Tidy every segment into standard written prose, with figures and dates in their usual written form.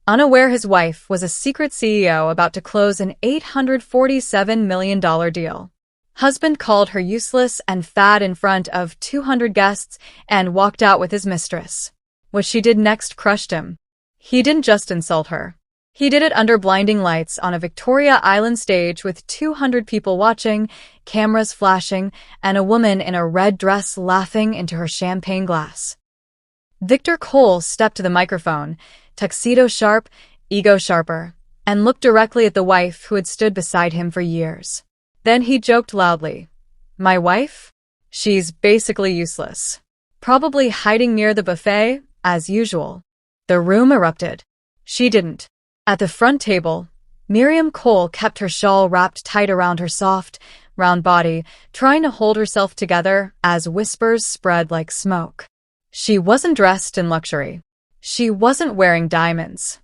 unaware his wife was a secret CEO about to close an $847 million deal. Husband called her useless and fat in front of 200 guests and walked out with his mistress. What she did next crushed him. He didn't just insult her. He did it under blinding lights on a Victoria Island stage with 200 people watching, cameras flashing, and a woman in a red dress laughing into her champagne glass. Victor Cole stepped to the microphone, tuxedo sharp, ego sharper, and looked directly at the wife who had stood beside him for years. Then he joked loudly. "My wife? She's basically useless. Probably hiding near the buffet, as usual." The room erupted. She didn't. At the front table, Miriam Cole kept her shawl wrapped tight around her soft, round body, trying to hold herself together as whispers spread like smoke. She wasn't dressed in luxury. She wasn't wearing diamonds.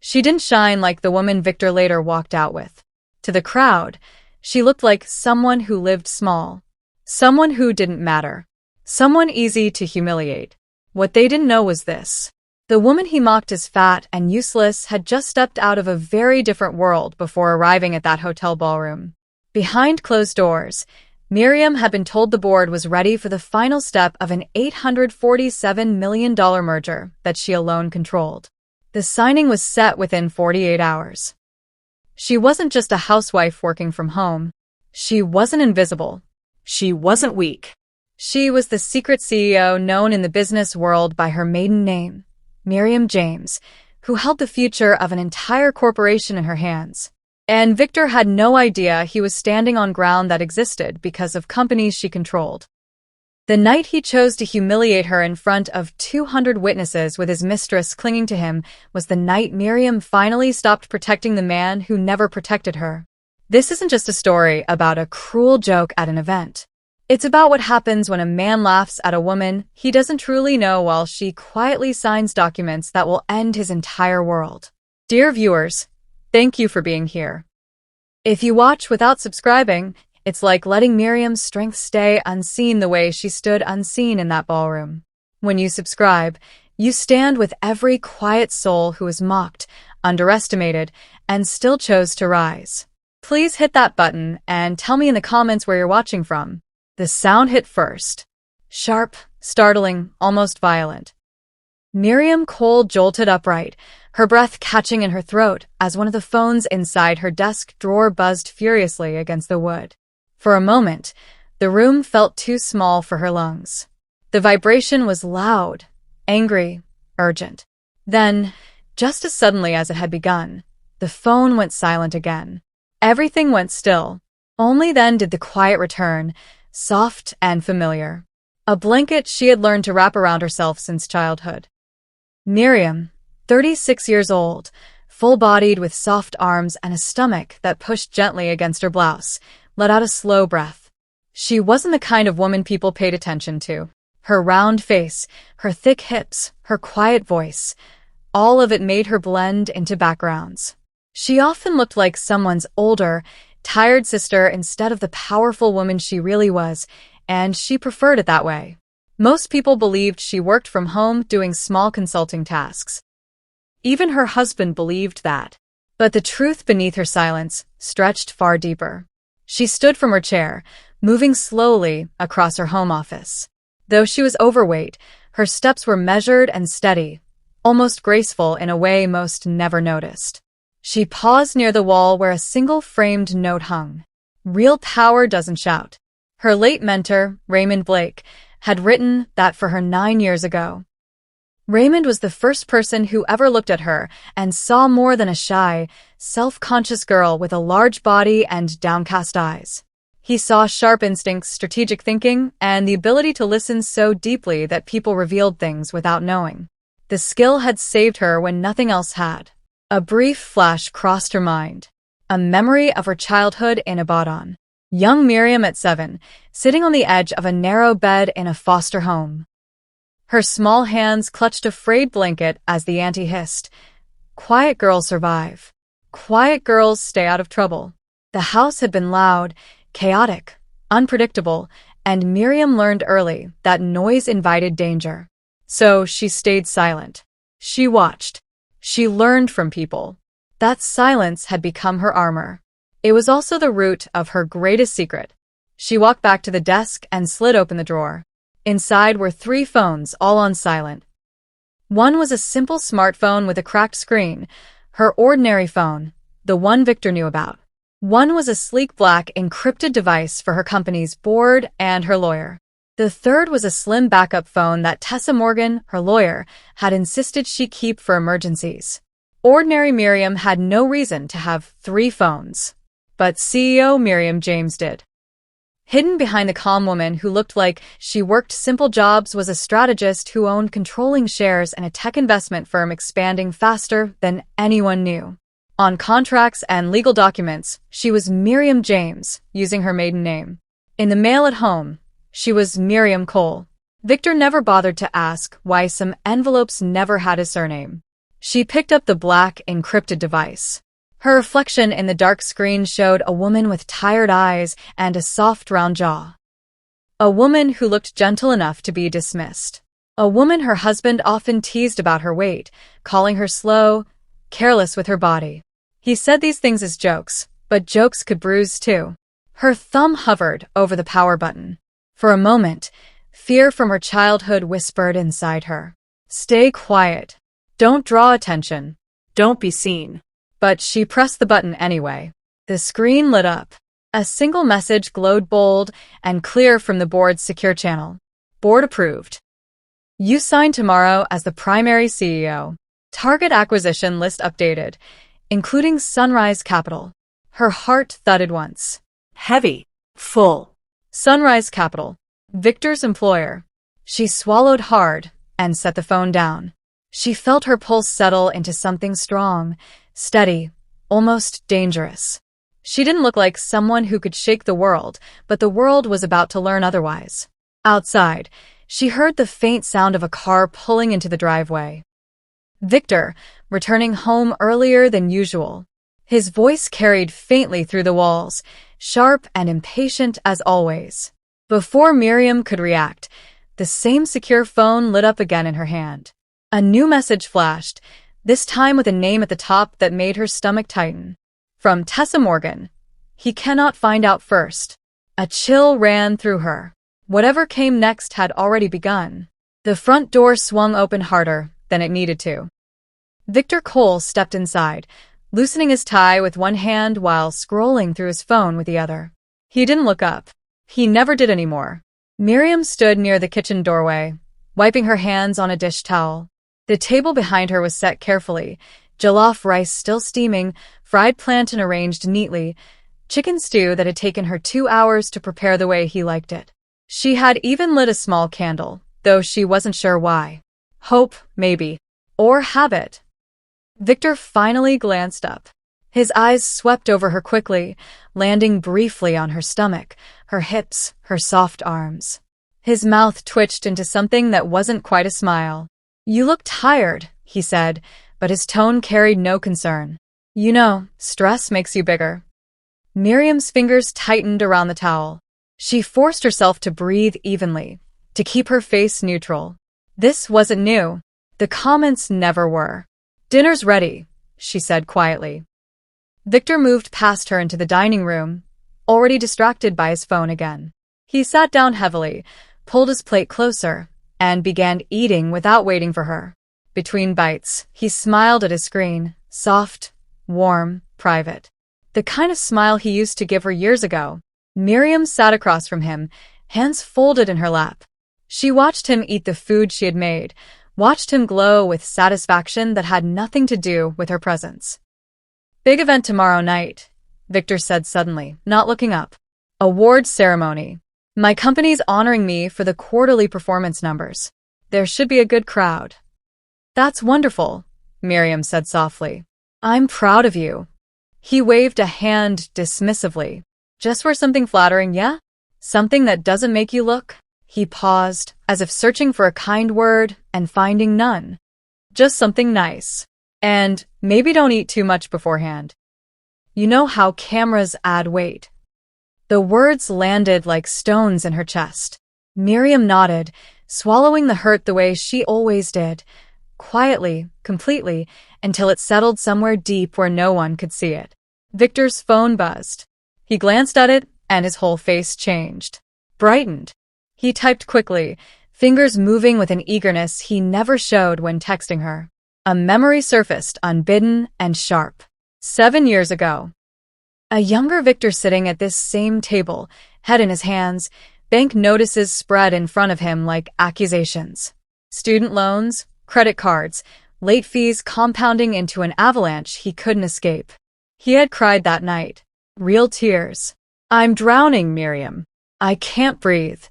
She didn't shine like the woman Victor later walked out with. To the crowd, she looked like someone who lived small. Someone who didn't matter. Someone easy to humiliate. What they didn't know was this. The woman he mocked as fat and useless had just stepped out of a very different world before arriving at that hotel ballroom. Behind closed doors, Miriam had been told the board was ready for the final step of an $847 million merger that she alone controlled. The signing was set within 48 hours. She wasn't just a housewife working from home. She wasn't invisible. She wasn't weak. She was the secret CEO known in the business world by her maiden name, Miriam James, who held the future of an entire corporation in her hands. And Victor had no idea he was standing on ground that existed because of companies she controlled. The night he chose to humiliate her in front of 200 witnesses with his mistress clinging to him was the night Miriam finally stopped protecting the man who never protected her. This isn't just a story about a cruel joke at an event. It's about what happens when a man laughs at a woman he doesn't truly know while she quietly signs documents that will end his entire world. Dear viewers, thank you for being here. If you watch without subscribing, it's like letting Miriam's strength stay unseen the way she stood unseen in that ballroom. When you subscribe, you stand with every quiet soul who was mocked, underestimated, and still chose to rise. Please hit that button and tell me in the comments where you're watching from. The sound hit first. Sharp, startling, almost violent. Miriam Cole jolted upright, her breath catching in her throat as one of the phones inside her desk drawer buzzed furiously against the wood. For a moment, the room felt too small for her lungs. The vibration was loud, angry, urgent. Then, just as suddenly as it had begun, the phone went silent again. Everything went still. Only then did the quiet return, soft and familiar. A blanket she had learned to wrap around herself since childhood. Miriam, 36 years old, full-bodied with soft arms and a stomach that pushed gently against her blouse, let out a slow breath. She wasn't the kind of woman people paid attention to. Her round face, her thick hips, her quiet voice, all of it made her blend into backgrounds. She often looked like someone's older, tired sister instead of the powerful woman she really was, and she preferred it that way. Most people believed she worked from home doing small consulting tasks. Even her husband believed that. But the truth beneath her silence stretched far deeper. She stood from her chair, moving slowly across her home office. Though she was overweight, her steps were measured and steady, almost graceful in a way most never noticed. She paused near the wall where a single framed note hung. "Real power doesn't shout." Her late mentor, Raymond Blake, had written that for her 9 years ago. Raymond was the first person who ever looked at her and saw more than a shy, self-conscious girl with a large body and downcast eyes. He saw sharp instincts, strategic thinking, and the ability to listen so deeply that people revealed things without knowing. The skill had saved her when nothing else had. A brief flash crossed her mind. A memory of her childhood in Ibadan. Young Miriam at 7, sitting on the edge of a narrow bed in a foster home. Her small hands clutched a frayed blanket as the auntie hissed, "Quiet girls survive. Quiet girls stay out of trouble." The house had been loud, chaotic, unpredictable, and Miriam learned early that noise invited danger. So she stayed silent. She watched. She learned from people. That silence had become her armor. It was also the root of her greatest secret. She walked back to the desk and slid open the drawer. Inside were 3 phones, all on silent. One was a simple smartphone with a cracked screen, her ordinary phone, the one Victor knew about. One was a sleek black encrypted device for her company's board and her lawyer. The third was a slim backup phone that Tessa Morgan, her lawyer, had insisted she keep for emergencies. Ordinary Miriam had no reason to have 3 phones. But CEO Miriam James did. Hidden behind the calm woman who looked like she worked simple jobs was a strategist who owned controlling shares in a tech investment firm expanding faster than anyone knew. On contracts and legal documents, she was Miriam James, using her maiden name. In the mail at home, she was Miriam Cole. Victor never bothered to ask why some envelopes never had his surname. She picked up the black, encrypted device. Her reflection in the dark screen showed a woman with tired eyes and a soft round jaw. A woman who looked gentle enough to be dismissed. A woman her husband often teased about her weight, calling her slow, careless with her body. He said these things as jokes, but jokes could bruise too. Her thumb hovered over the power button. For a moment, fear from her childhood whispered inside her. Stay quiet. Don't draw attention. Don't be seen. But she pressed the button anyway. The screen lit up. A single message glowed bold and clear from the board's secure channel. Board approved. You sign tomorrow as the primary CEO. Target acquisition list updated, including Sunrise Capital. Her heart thudded once. Heavy. Full. Sunrise Capital. Victor's employer. She swallowed hard and set the phone down. She felt her pulse settle into something strong, steady, almost dangerous. She didn't look like someone who could shake the world, but the world was about to learn otherwise. Outside, she heard the faint sound of a car pulling into the driveway. Victor, returning home earlier than usual. His voice carried faintly through the walls, sharp and impatient as always. Before Miriam could react, the same secure phone lit up again in her hand. A new message flashed, this time with a name at the top that made her stomach tighten. From Tessa Morgan. He cannot find out first. A chill ran through her. Whatever came next had already begun. The front door swung open harder than it needed to. Victor Cole stepped inside, loosening his tie with one hand while scrolling through his phone with the other. He didn't look up. He never did anymore. Miriam stood near the kitchen doorway, wiping her hands on a dish towel. The table behind her was set carefully, jollof rice still steaming, fried plantain arranged neatly, chicken stew that had taken her 2 hours to prepare the way he liked it. She had even lit a small candle, though she wasn't sure why. Hope, maybe. Or habit. Victor finally glanced up. His eyes swept over her quickly, landing briefly on her stomach, her hips, her soft arms. His mouth twitched into something that wasn't quite a smile. You look tired, he said, but his tone carried no concern. You know, stress makes you bigger. Miriam's fingers tightened around the towel. She forced herself to breathe evenly, to keep her face neutral. This wasn't new. The comments never were. Dinner's ready, she said quietly. Victor moved past her into the dining room, already distracted by his phone again. He sat down heavily, pulled his plate closer, and began eating without waiting for her. Between bites, he smiled at his screen, soft, warm, private. The kind of smile he used to give her years ago. Miriam sat across from him, hands folded in her lap. She watched him eat the food she had made, watched him glow with satisfaction that had nothing to do with her presence. Big event tomorrow night, Victor said suddenly, not looking up. Awards ceremony. My company's honoring me for the quarterly performance numbers. There should be a good crowd. That's wonderful, Miriam said softly. I'm proud of you. He waved a hand dismissively. Just for something flattering, yeah? Something that doesn't make you look? He paused, as if searching for a kind word and finding none. Just something nice. And maybe don't eat too much beforehand. You know how cameras add weight. The words landed like stones in her chest. Miriam nodded, swallowing the hurt the way she always did, quietly, completely, until it settled somewhere deep where no one could see it. Victor's phone buzzed. He glanced at it, and his whole face changed. Brightened. He typed quickly, fingers moving with an eagerness he never showed when texting her. A memory surfaced, unbidden and sharp. 7 years ago. A younger Victor sitting at this same table, head in his hands, bank notices spread in front of him like accusations. Student loans, credit cards, late fees compounding into an avalanche he couldn't escape. He had cried that night. Real tears. "I'm drowning, Miriam. I can't breathe."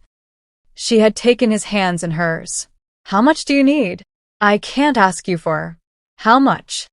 She had taken his hands in hers. "How much do you need?" "I can't ask you for." "How much?"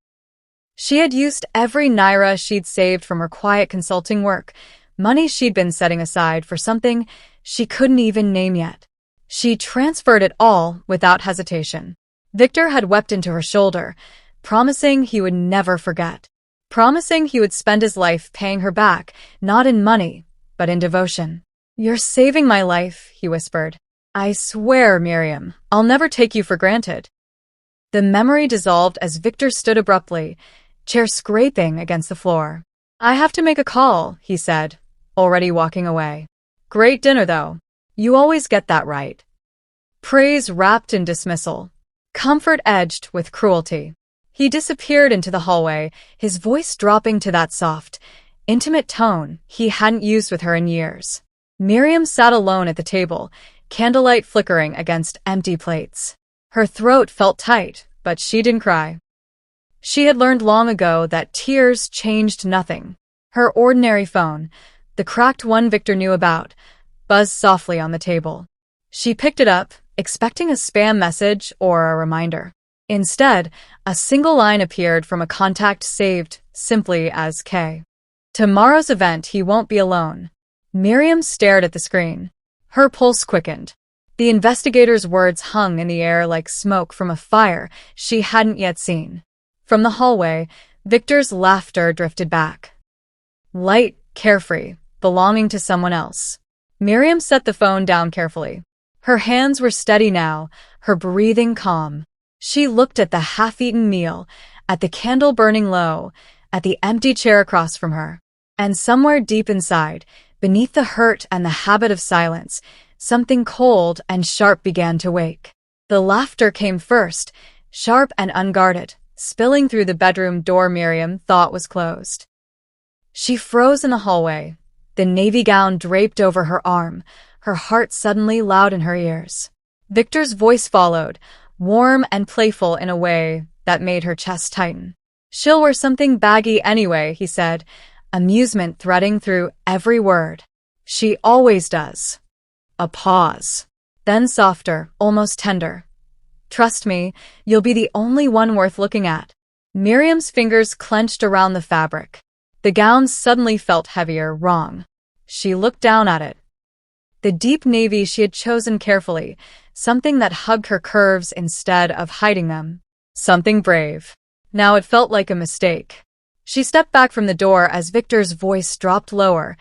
She had used every naira she'd saved from her quiet consulting work, money she'd been setting aside for something she couldn't even name yet. She transferred it all without hesitation. Victor had wept into her shoulder, promising he would never forget. Promising he would spend his life paying her back, not in money, but in devotion. "You're saving my life," he whispered. "I swear, Miriam, I'll never take you for granted." The memory dissolved as Victor stood abruptly, chair scraping against the floor. "I have to make a call," he said, already walking away. "Great dinner, though. You always get that right." Praise wrapped in dismissal. Comfort edged with cruelty. He disappeared into the hallway, his voice dropping to that soft, intimate tone he hadn't used with her in years. Miriam sat alone at the table, candlelight flickering against empty plates. Her throat felt tight, but she didn't cry. She had learned long ago that tears changed nothing. Her ordinary phone, the cracked one Victor knew about, buzzed softly on the table. She picked it up, expecting a spam message or a reminder. Instead, a single line appeared from a contact saved simply as K. "Tomorrow's event, he won't be alone." Miriam stared at the screen. Her pulse quickened. The investigator's words hung in the air like smoke from a fire she hadn't yet seen. From the hallway, Victor's laughter drifted back. Light, carefree, belonging to someone else. Miriam set the phone down carefully. Her hands were steady now, her breathing calm. She looked at the half-eaten meal, at the candle burning low, at the empty chair across from her. And somewhere deep inside, beneath the hurt and the habit of silence, something cold and sharp began to wake. The laughter came first, sharp and unguarded, spilling through the bedroom door Miriam thought was closed. She froze in the hallway, the navy gown draped over her arm, her heart suddenly loud in her ears. Victor's voice followed, warm and playful in a way that made her chest tighten. "She'll wear something baggy anyway," he said, amusement threading through every word. "She always does." A pause. Then softer, almost tender. "Trust me, you'll be the only one worth looking at." Miriam's fingers clenched around the fabric. The gown suddenly felt heavier, wrong. She looked down at it. The deep navy she had chosen carefully, something that hugged her curves instead of hiding them. Something brave. Now it felt like a mistake. She stepped back from the door as Victor's voice dropped lower,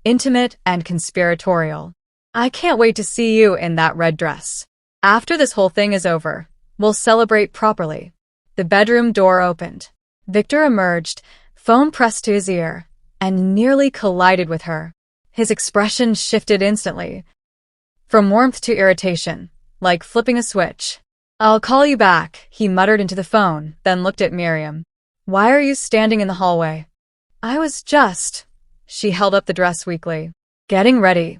intimate and conspiratorial. "I can't wait to see you in that red dress. After this whole thing is over, we'll celebrate properly." The bedroom door opened. Victor emerged, phone pressed to his ear, and nearly collided with her. His expression shifted instantly, from warmth to irritation, like flipping a switch. "I'll call you back," he muttered into the phone, then looked at Miriam. "Why are you standing in the hallway?" "I was just..." She held up the dress weakly. "Getting ready."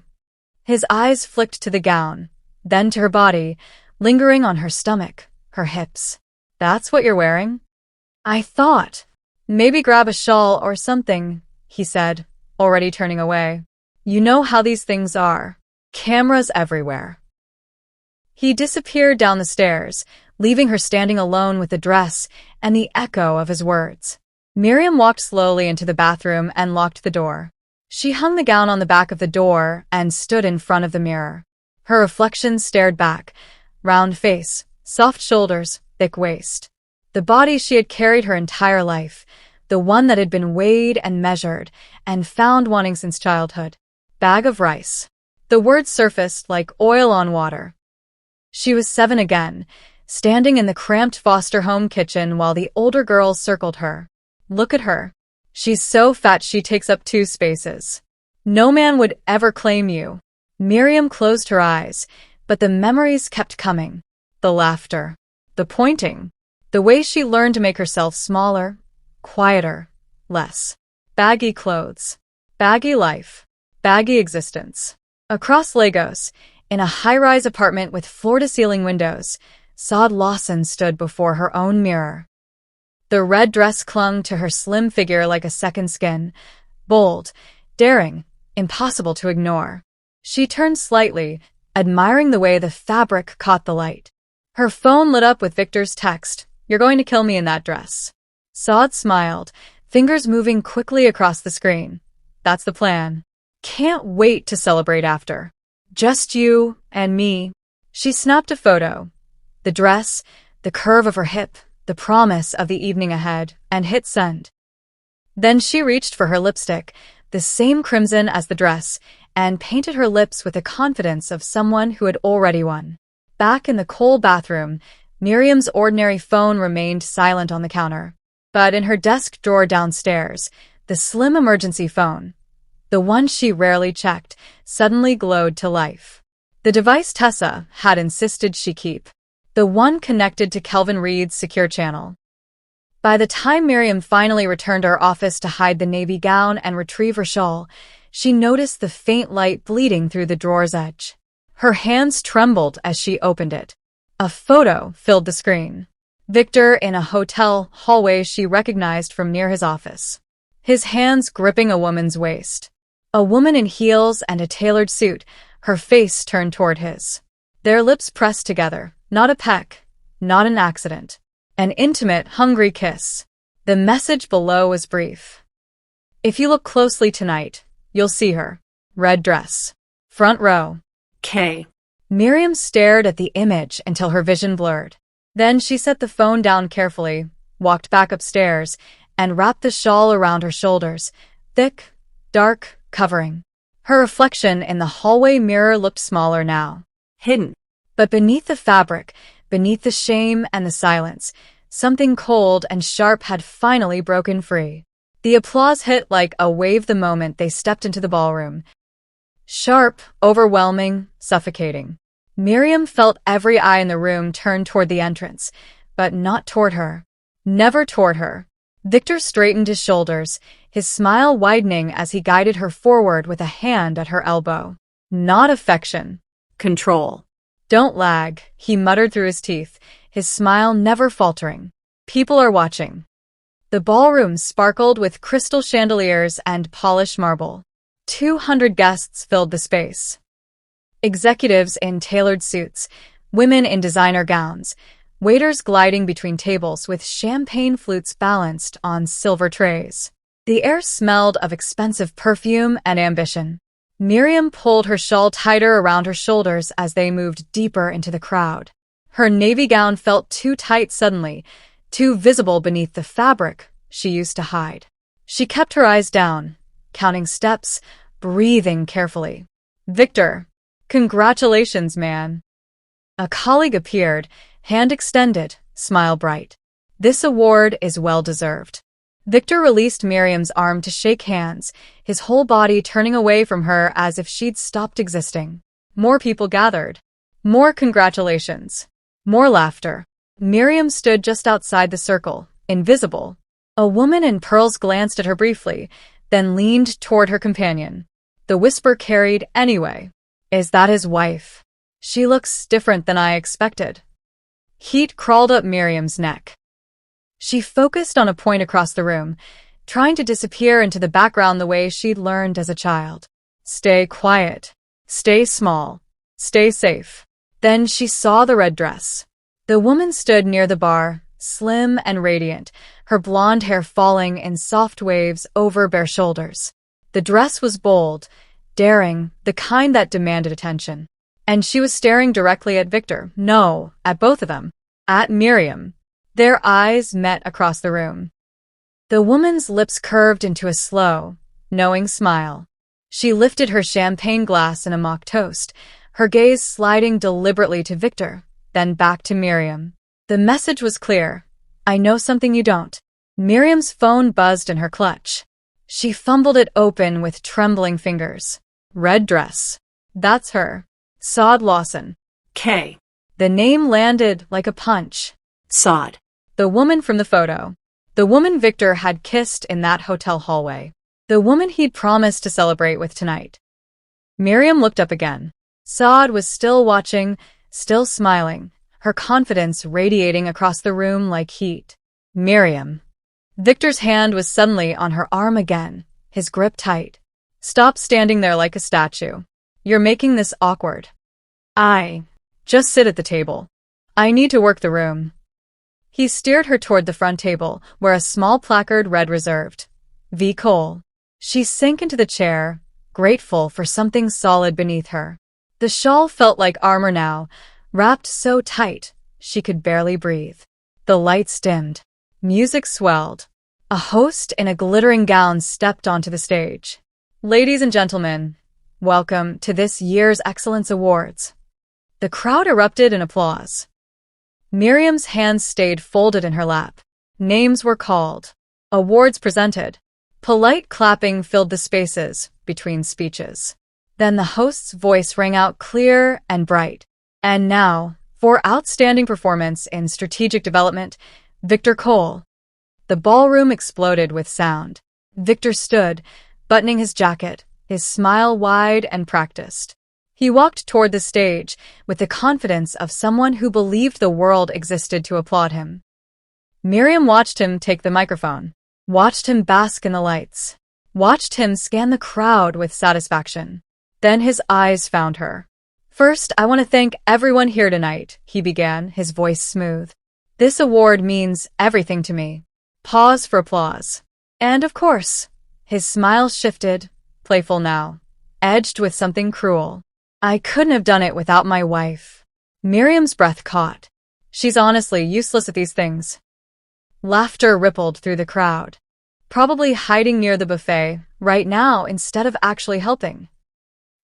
His eyes flicked to the gown, then to her body, lingering on her stomach, her hips. "That's what you're wearing?" "I thought. Maybe grab a shawl or something," he said, already turning away. "You know how these things are. Cameras everywhere." He disappeared down the stairs, leaving her standing alone with the dress and the echo of his words. Miriam walked slowly into the bathroom and locked the door. She hung the gown on the back of the door and stood in front of the mirror. Her reflection stared back, round face, soft shoulders, thick waist. The body she had carried her entire life, the one that had been weighed and measured and found wanting since childhood. Bag of rice. The words surfaced like oil on water. She was 7 again, standing in the cramped foster home kitchen while the older girls circled her. Look at her. She's so fat she takes up 2 spaces. No man would ever claim you. Miriam closed her eyes, but the memories kept coming. The laughter. The pointing. The way she learned to make herself smaller, quieter, less. Baggy clothes. Baggy life. Baggy existence. Across Lagos, in a high-rise apartment with floor-to-ceiling windows, Saad Lawson stood before her own mirror. The red dress clung to her slim figure like a second skin, bold, daring, impossible to ignore. She turned slightly, admiring the way the fabric caught the light. Her phone lit up with Victor's text, "You're going to kill me in that dress." Saad smiled, fingers moving quickly across the screen. "That's the plan. Can't wait to celebrate after. Just you and me." She snapped a photo. The dress, the curve of her hip, the promise of the evening ahead, and hit send. Then she reached for her lipstick, the same crimson as the dress, and painted her lips with the confidence of someone who had already won. Back in the cold bathroom, Miriam's ordinary phone remained silent on the counter. But in her desk drawer downstairs, the slim emergency phone, the one she rarely checked, suddenly glowed to life. The device Tessa had insisted she keep. The one connected to Kelvin Reed's secure channel. By the time Miriam finally returned to her office to hide the navy gown and retrieve her shawl, she noticed the faint light bleeding through the drawer's edge. Her hands trembled as she opened it. A photo filled the screen. Victor in a hotel hallway she recognized from near his office. His hands gripping a woman's waist. A woman in heels and a tailored suit, her face turned toward his. Their lips pressed together. Not a peck, not an accident. An intimate, hungry kiss. The message below was brief. "If you look closely tonight, you'll see her. Red dress. Front row. K." Miriam stared at the image until her vision blurred. Then she set the phone down carefully, walked back upstairs, and wrapped the shawl around her shoulders, thick, dark, covering. Her reflection in the hallway mirror looked smaller now. Hidden. But beneath the fabric, beneath the shame and the silence, something cold and sharp had finally broken free. The applause hit like a wave the moment they stepped into the ballroom. Sharp, overwhelming, suffocating. Miriam felt every eye in the room turn toward the entrance, but not toward her. Never toward her. Victor straightened his shoulders, his smile widening as he guided her forward with a hand at her elbow. Not affection. Control. "Don't lag," he muttered through his teeth, his smile never faltering. "People are watching." The ballroom sparkled with crystal chandeliers and polished marble. 200 guests filled the space. Executives in tailored suits, women in designer gowns, waiters gliding between tables with champagne flutes balanced on silver trays. The air smelled of expensive perfume and ambition. Miriam pulled her shawl tighter around her shoulders as they moved deeper into the crowd. Her navy gown felt too tight suddenly, too visible beneath the fabric she used to hide. She kept her eyes down, counting steps, breathing carefully. "Victor, congratulations, man." A colleague appeared, hand extended, smile bright. "This award is well-deserved." Victor released Miriam's arm to shake hands, his whole body turning away from her as if she'd stopped existing. More people gathered. More congratulations. More laughter. Miriam stood just outside the circle, invisible. A woman in pearls glanced at her briefly, then leaned toward her companion. The whisper carried anyway. "Is that his wife? She looks different than I expected." Heat crawled up Miriam's neck. She focused on a point across the room, trying to disappear into the background the way she'd learned as a child. Stay quiet. Stay small. Stay safe. Then she saw the red dress. The woman stood near the bar, slim and radiant, her blonde hair falling in soft waves over bare shoulders. The dress was bold, daring, the kind that demanded attention. And she was staring directly at Victor. No, at both of them. At Miriam. Their eyes met across the room. The woman's lips curved into a slow, knowing smile. She lifted her champagne glass in a mock toast, her gaze sliding deliberately to Victor, then back to Miriam. The message was clear. I know something you don't. Miriam's phone buzzed in her clutch. She fumbled it open with trembling fingers. Red dress. That's her. Sod Lawson. K. The name landed like a punch. Sod. The woman from the photo. The woman Victor had kissed in that hotel hallway. The woman he'd promised to celebrate with tonight. Miriam looked up again. Sod was still watching, still smiling, her confidence radiating across the room like heat. Miriam. Victor's hand was suddenly on her arm again, his grip tight. Stop standing there like a statue. You're making this awkward. Just sit at the table. I need to work the room. He steered her toward the front table, where a small placard read reserved. V. Cole. She sank into the chair, grateful for something solid beneath her. The shawl felt like armor now, wrapped so tight she could barely breathe. The lights dimmed. Music swelled. A host in a glittering gown stepped onto the stage. Ladies and gentlemen, welcome to this year's Excellence Awards. The crowd erupted in applause. Miriam's hands stayed folded in her lap. Names were called. Awards presented. Polite clapping filled the spaces between speeches. Then the host's voice rang out clear and bright. And now, for outstanding performance in strategic development, Victor Cole. The ballroom exploded with sound. Victor stood, buttoning his jacket, his smile wide and practiced. He walked toward the stage with the confidence of someone who believed the world existed to applaud him. Miriam watched him take the microphone, watched him bask in the lights, watched him scan the crowd with satisfaction. Then his eyes found her. First, I want to thank everyone here tonight, he began, his voice smooth. This award means everything to me. Pause for applause. And of course, his smile shifted, playful now, edged with something cruel. I couldn't have done it without my wife. Miriam's breath caught. She's honestly useless at these things. Laughter rippled through the crowd. Probably hiding near the buffet right now instead of actually helping.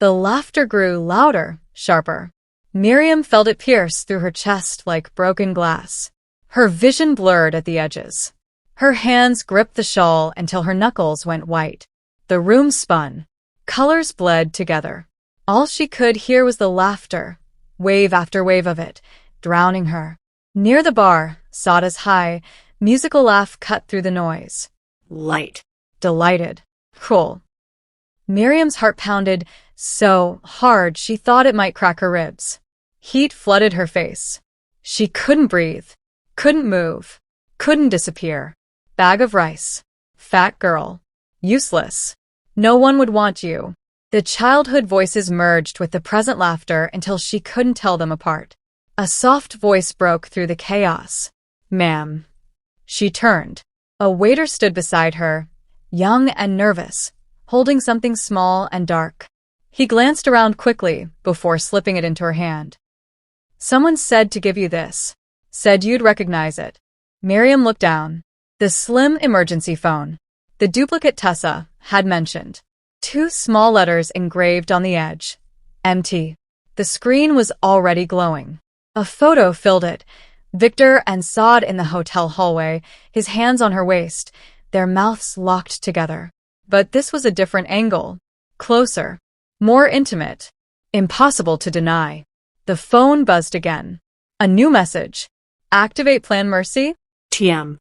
The laughter grew louder, sharper. Miriam felt it pierce through her chest like broken glass. Her vision blurred at the edges. Her hands gripped the shawl until her knuckles went white. The room spun. Colors bled together. All she could hear was the laughter, wave after wave of it, drowning her. Near the bar, Sada's high, musical laugh cut through the noise. Light. Delighted. Cool. Miriam's heart pounded so hard she thought it might crack her ribs. Heat flooded her face. She couldn't breathe, couldn't move, couldn't disappear. Bag of rice. Fat girl. Useless. No one would want you. The childhood voices merged with the present laughter until she couldn't tell them apart. A soft voice broke through the chaos. Ma'am. She turned. A waiter stood beside her, young and nervous, holding something small and dark. He glanced around quickly before slipping it into her hand. Someone said to give you this. Said you'd recognize it. Miriam looked down. The slim emergency phone. The duplicate Tessa had mentioned. 2 small letters engraved on the edge. Empty. The screen was already glowing. A photo filled it. Victor and Sod in the hotel hallway, his hands on her waist, their mouths locked together. But this was a different angle. Closer. More intimate. Impossible to deny. The phone buzzed again. A new message. Activate Plan Mercy? TM.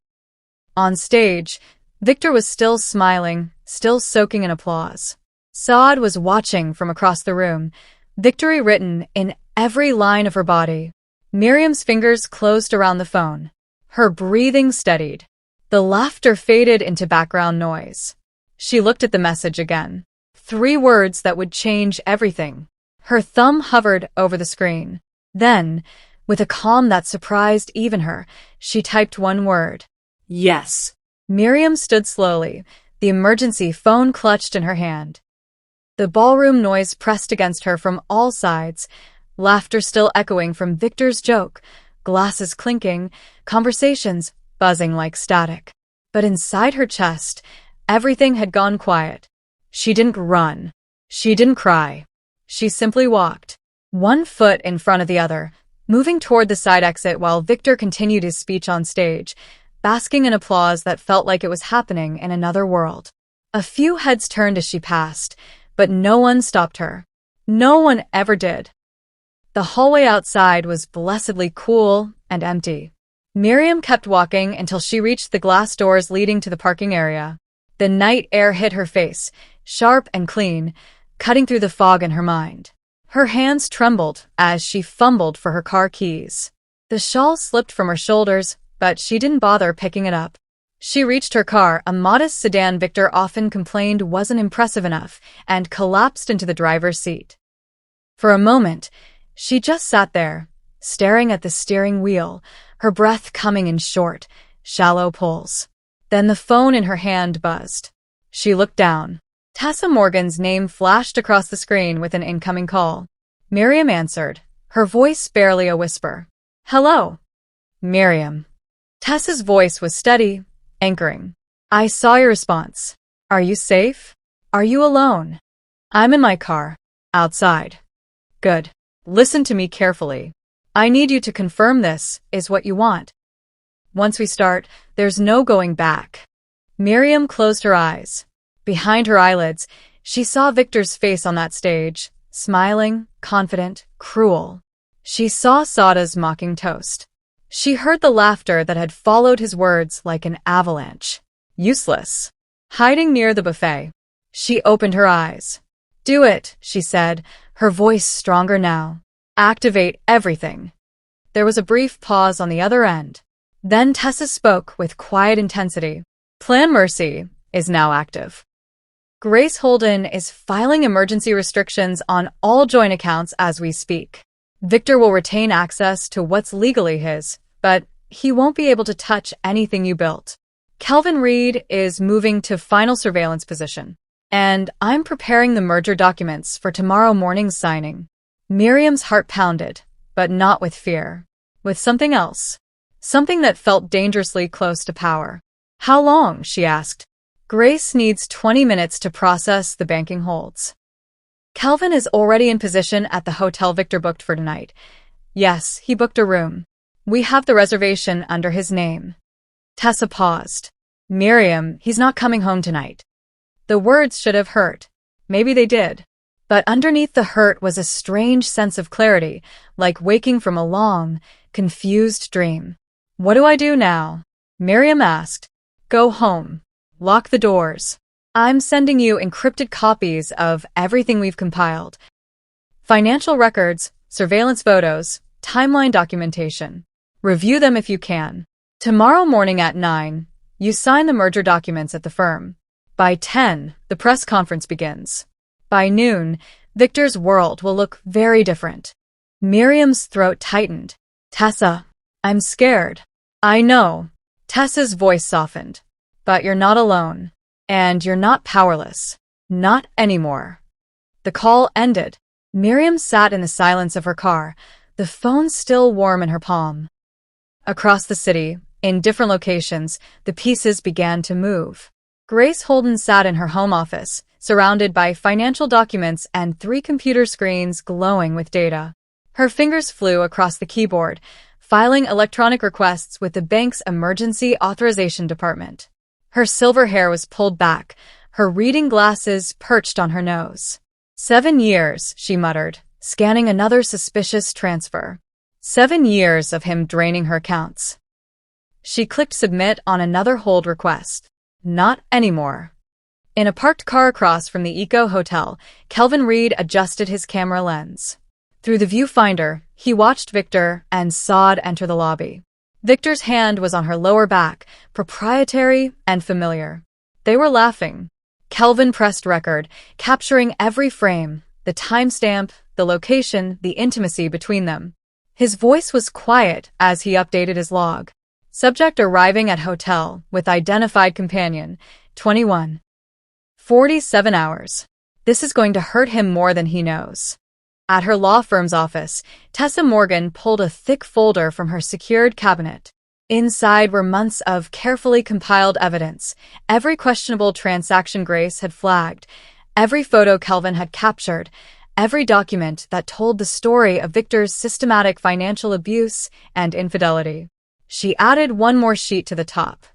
On stage, Victor was still smiling, still soaking in applause. Sod was watching from across the room, victory written in every line of her body. Miriam's fingers closed around the phone. Her breathing steadied. The laughter faded into background noise. She looked at the message again. 3 words that would change everything. Her thumb hovered over the screen. Then, with a calm that surprised even her, she typed 1 word. Yes. Miriam stood slowly, the emergency phone clutched in her hand. The ballroom noise pressed against her from all sides, laughter still echoing from Victor's joke, glasses clinking, conversations buzzing like static. But inside her chest, everything had gone quiet. She didn't run. She didn't cry. She simply walked, 1 foot in front of the other, moving toward the side exit while Victor continued his speech on stage, basking in applause that felt like it was happening in another world. A few heads turned as she passed, but no one stopped her. No one ever did. The hallway outside was blessedly cool and empty. Miriam kept walking until she reached the glass doors leading to the parking area. The night air hit her face, sharp and clean, cutting through the fog in her mind. Her hands trembled as she fumbled for her car keys. The shawl slipped from her shoulders, but she didn't bother picking it up. She reached her car, a modest sedan Victor often complained wasn't impressive enough, and collapsed into the driver's seat. For a moment, she just sat there, staring at the steering wheel, her breath coming in short, shallow pulls. Then the phone in her hand buzzed. She looked down. Tessa Morgan's name flashed across the screen with an incoming call. Miriam answered, her voice barely a whisper. "Hello." "Miriam." Tessa's voice was steady, anchoring. "I saw your response. Are you safe? Are you alone?" "I'm in my car. Outside." "Good. Listen to me carefully. I need you to confirm this is what you want. Once we start, there's no going back." Miriam closed her eyes. Behind her eyelids, she saw Victor's face on that stage, smiling, confident, cruel. She saw Sada's mocking toast. She heard the laughter that had followed his words like an avalanche. Useless. Hiding near the buffet. She opened her eyes. "Do it," she said, her voice stronger now. "Activate everything." There was a brief pause on the other end. Then Tessa spoke with quiet intensity. "Plan Mercy is now active. Grace Holden is filing emergency restrictions on all joint accounts as we speak. Victor will retain access to what's legally his, but he won't be able to touch anything you built. Kelvin Reed is moving to final surveillance position, and I'm preparing the merger documents for tomorrow morning's signing." Miriam's heart pounded, but not with fear. With something else. Something that felt dangerously close to power. "How long?" she asked. "Grace needs 20 minutes to process the banking holds. Kelvin is already in position at the hotel Victor booked for tonight. Yes, he booked a room. We have the reservation under his name." Tessa paused. "Miriam, he's not coming home tonight." The words should have hurt. Maybe they did. But underneath the hurt was a strange sense of clarity, like waking from a long, confused dream. "What do I do now?" Miriam asked. "Go home. Lock the doors. I'm sending you encrypted copies of everything we've compiled. Financial records, surveillance photos, timeline documentation. Review them if you can. Tomorrow morning at 9, you sign the merger documents at the firm. By 10, the press conference begins. By noon, Victor's world will look very different." Miriam's throat tightened. "Tessa, I'm scared." "I know." Tessa's voice softened. "But you're not alone. And you're not powerless. Not anymore." The call ended. Miriam sat in the silence of her car, the phone still warm in her palm. Across the city, in different locations, the pieces began to move. Grace Holden sat in her home office, surrounded by financial documents and 3 computer screens glowing with data. Her fingers flew across the keyboard, filing electronic requests with the bank's emergency authorization department. Her silver hair was pulled back, her reading glasses perched on her nose. 7 years, she muttered, scanning another suspicious transfer. 7 years of him draining her accounts. She clicked submit on another hold request. Not anymore. In a parked car across from the Eco Hotel, Kelvin Reed adjusted his camera lens. Through the viewfinder, he watched Victor and Saad enter the lobby. Victor's hand was on her lower back, proprietary and familiar. They were laughing. Kelvin pressed record, capturing every frame, the timestamp, the location, the intimacy between them. His voice was quiet as he updated his log. Subject arriving at hotel with identified companion, 21. 47 hours. This is going to hurt him more than he knows. At her law firm's office, Tessa Morgan pulled a thick folder from her secured cabinet. Inside were months of carefully compiled evidence, every questionable transaction Grace had flagged, every photo Kelvin had captured, every document that told the story of Victor's systematic financial abuse and infidelity. She added one more sheet to the top.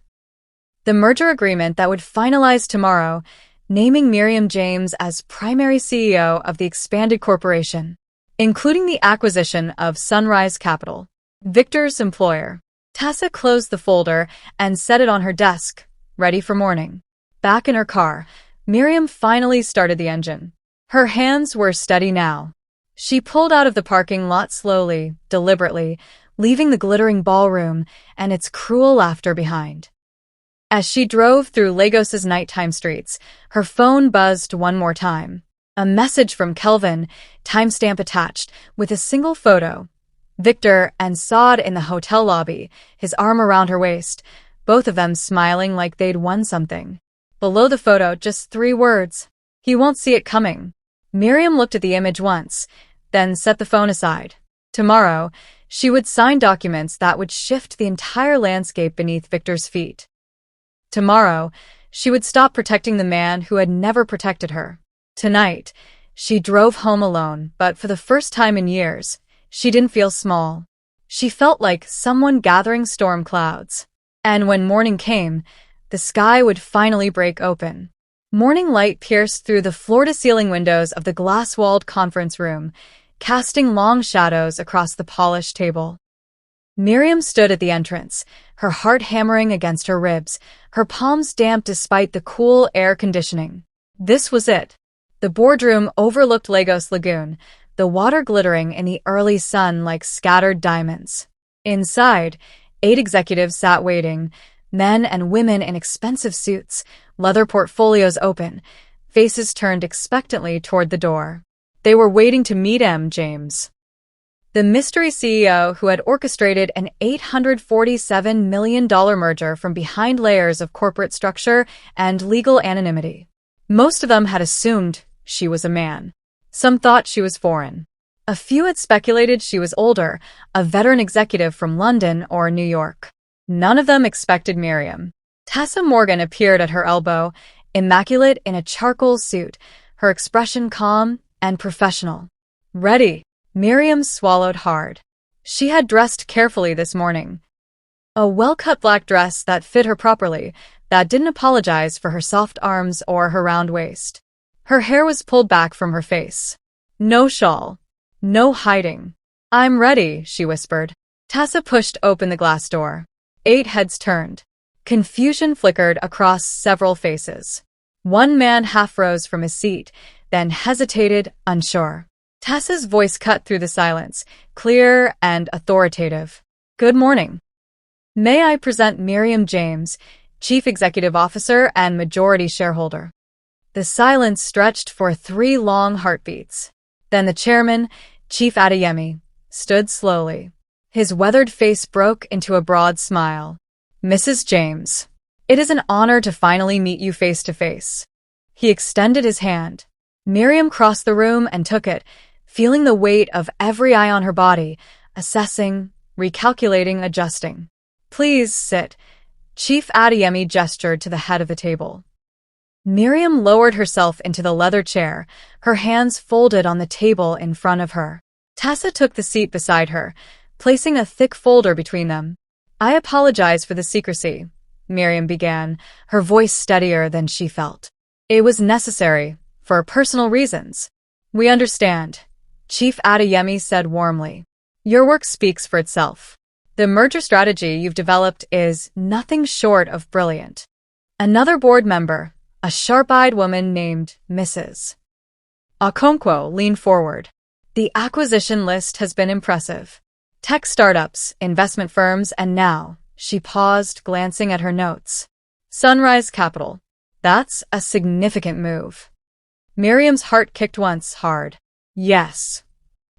The merger agreement that would finalize tomorrow, naming Miriam James as primary CEO of the expanded corporation, including the acquisition of Sunrise Capital, Victor's employer. Tessa closed the folder and set it on her desk, ready for morning. Back in her car, Miriam finally started the engine. Her hands were steady now. She pulled out of the parking lot slowly, deliberately, leaving the glittering ballroom and its cruel laughter behind. As she drove through Lagos's nighttime streets, her phone buzzed one more time. A message from Kelvin, timestamp attached, with a single photo. Victor and Saad in the hotel lobby, his arm around her waist, both of them smiling like they'd won something. Below the photo, just 3 words. He won't see it coming. Miriam looked at the image once, then set the phone aside. Tomorrow, she would sign documents that would shift the entire landscape beneath Victor's feet. Tomorrow, she would stop protecting the man who had never protected her. Tonight, she drove home alone, but for the first time in years, she didn't feel small. She felt like someone gathering storm clouds. And when morning came, the sky would finally break open. Morning light pierced through the floor-to-ceiling windows of the glass-walled conference room, casting long shadows across the polished table. Miriam stood at the entrance, her heart hammering against her ribs, her palms damp despite the cool air conditioning. This was it. The boardroom overlooked Lagos Lagoon, the water glittering in the early sun like scattered diamonds. Inside, 8 executives sat waiting, men and women in expensive suits, leather portfolios open, faces turned expectantly toward the door. They were waiting to meet M. James, the mystery CEO who had orchestrated an $847 million merger from behind layers of corporate structure and legal anonymity. Most of them had assumed she was a man. Some thought she was foreign. A few had speculated she was older, a veteran executive from London or New York. None of them expected Miriam. Tessa Morgan appeared at her elbow, immaculate in a charcoal suit, her expression calm and professional. Ready. Miriam swallowed hard. She had dressed carefully this morning. A well-cut black dress that fit her properly, that didn't apologize for her soft arms or her round waist. Her hair was pulled back from her face. No shawl. No hiding. I'm ready, she whispered. Tessa pushed open the glass door. 8 heads turned. Confusion flickered across several faces. One man half rose from his seat, then hesitated, unsure. Tessa's voice cut through the silence, clear and authoritative. Good morning. May I present Miriam James, Chief Executive Officer and majority shareholder. The silence stretched for 3 long heartbeats. Then the chairman, Chief Adeyemi, stood slowly. His weathered face broke into a broad smile. Mrs. James, it is an honor to finally meet you face to face. He extended his hand. Miriam crossed the room and took it, feeling the weight of every eye on her body, assessing, recalculating, adjusting. Please sit. Chief Adeyemi gestured to the head of the table. Miriam lowered herself into the leather chair, her hands folded on the table in front of her. Tessa took the seat beside her, placing a thick folder between them. I apologize for the secrecy, Miriam began, her voice steadier than she felt. It was necessary, for personal reasons. We understand, Chief Adeyemi said warmly. Your work speaks for itself. The merger strategy you've developed is nothing short of brilliant. Another board member, a sharp-eyed woman named Mrs. Okonkwo, leaned forward. The acquisition list has been impressive. Tech startups, investment firms, and now, she paused, glancing at her notes. Sunrise Capital. That's a significant move. Miriam's heart kicked once hard. Yes.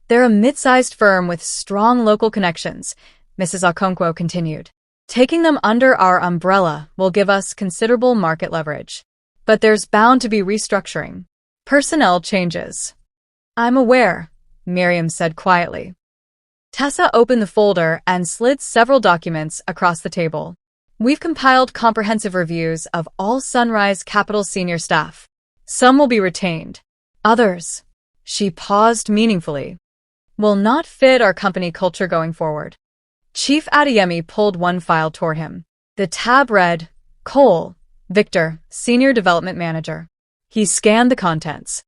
They're a mid-sized firm with strong local connections, Mrs. Okonkwo continued. Taking them under our umbrella will give us considerable market leverage. But there's bound to be restructuring. Personnel changes. I'm aware, Miriam said quietly. Tessa opened the folder and slid several documents across the table. We've compiled comprehensive reviews of all Sunrise Capital senior staff. Some will be retained. Others She paused meaningfully. Will not fit our company culture going forward. Chief Adeyemi pulled one file toward him. The tab read, Cole, Victor, Senior Development Manager. He scanned the contents.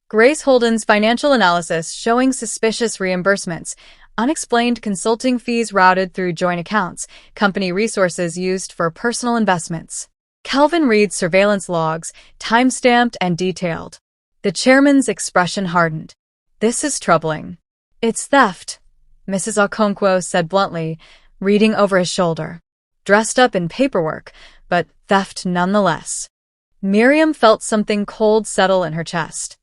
Grace Holden's financial analysis showing suspicious reimbursements, unexplained consulting fees routed through joint accounts, company resources used for personal investments. Kelvin Reed's surveillance logs, time-stamped and detailed. The chairman's expression hardened. This is troubling. It's theft, Mrs. Okonkwo said bluntly, reading over his shoulder. Dressed up in paperwork, but theft nonetheless. Miriam felt something cold settle in her chest.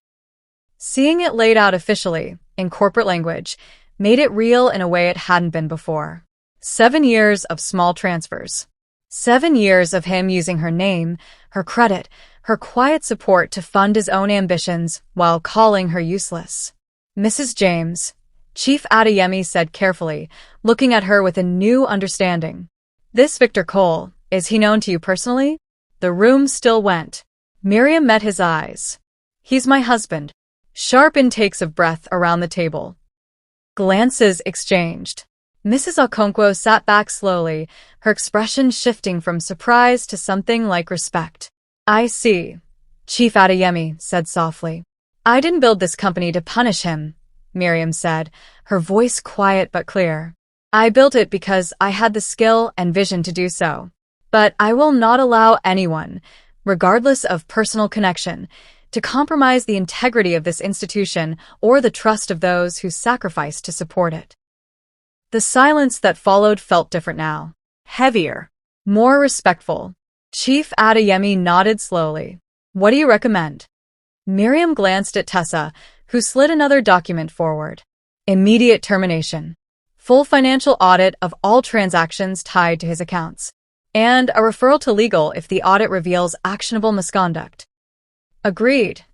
Seeing it laid out officially, in corporate language, made it real in a way it hadn't been before. 7 years of small transfers. 7 years of him using her name, her credit, her quiet support to fund his own ambitions while calling her useless. Mrs. James, Chief Adeyemi said carefully, looking at her with a new understanding. This Victor Cole, is he known to you personally? The room still went. Miriam met his eyes. He's my husband. Sharp intakes of breath around the table. Glances exchanged. Mrs. Okonkwo sat back slowly, her expression shifting from surprise to something like respect. I see, Chief Adeyemi said softly. I didn't build this company to punish him, Miriam said, her voice quiet but clear. I built it because I had the skill and vision to do so. But I will not allow anyone, regardless of personal connection, to compromise the integrity of this institution or the trust of those who sacrificed to support it. The silence that followed felt different now. Heavier. More respectful. Chief Adeyemi nodded slowly. What do you recommend? Miriam glanced at Tessa, who slid another document forward. Immediate termination. Full financial audit of all transactions tied to his accounts. And a referral to legal if the audit reveals actionable misconduct. Agreed,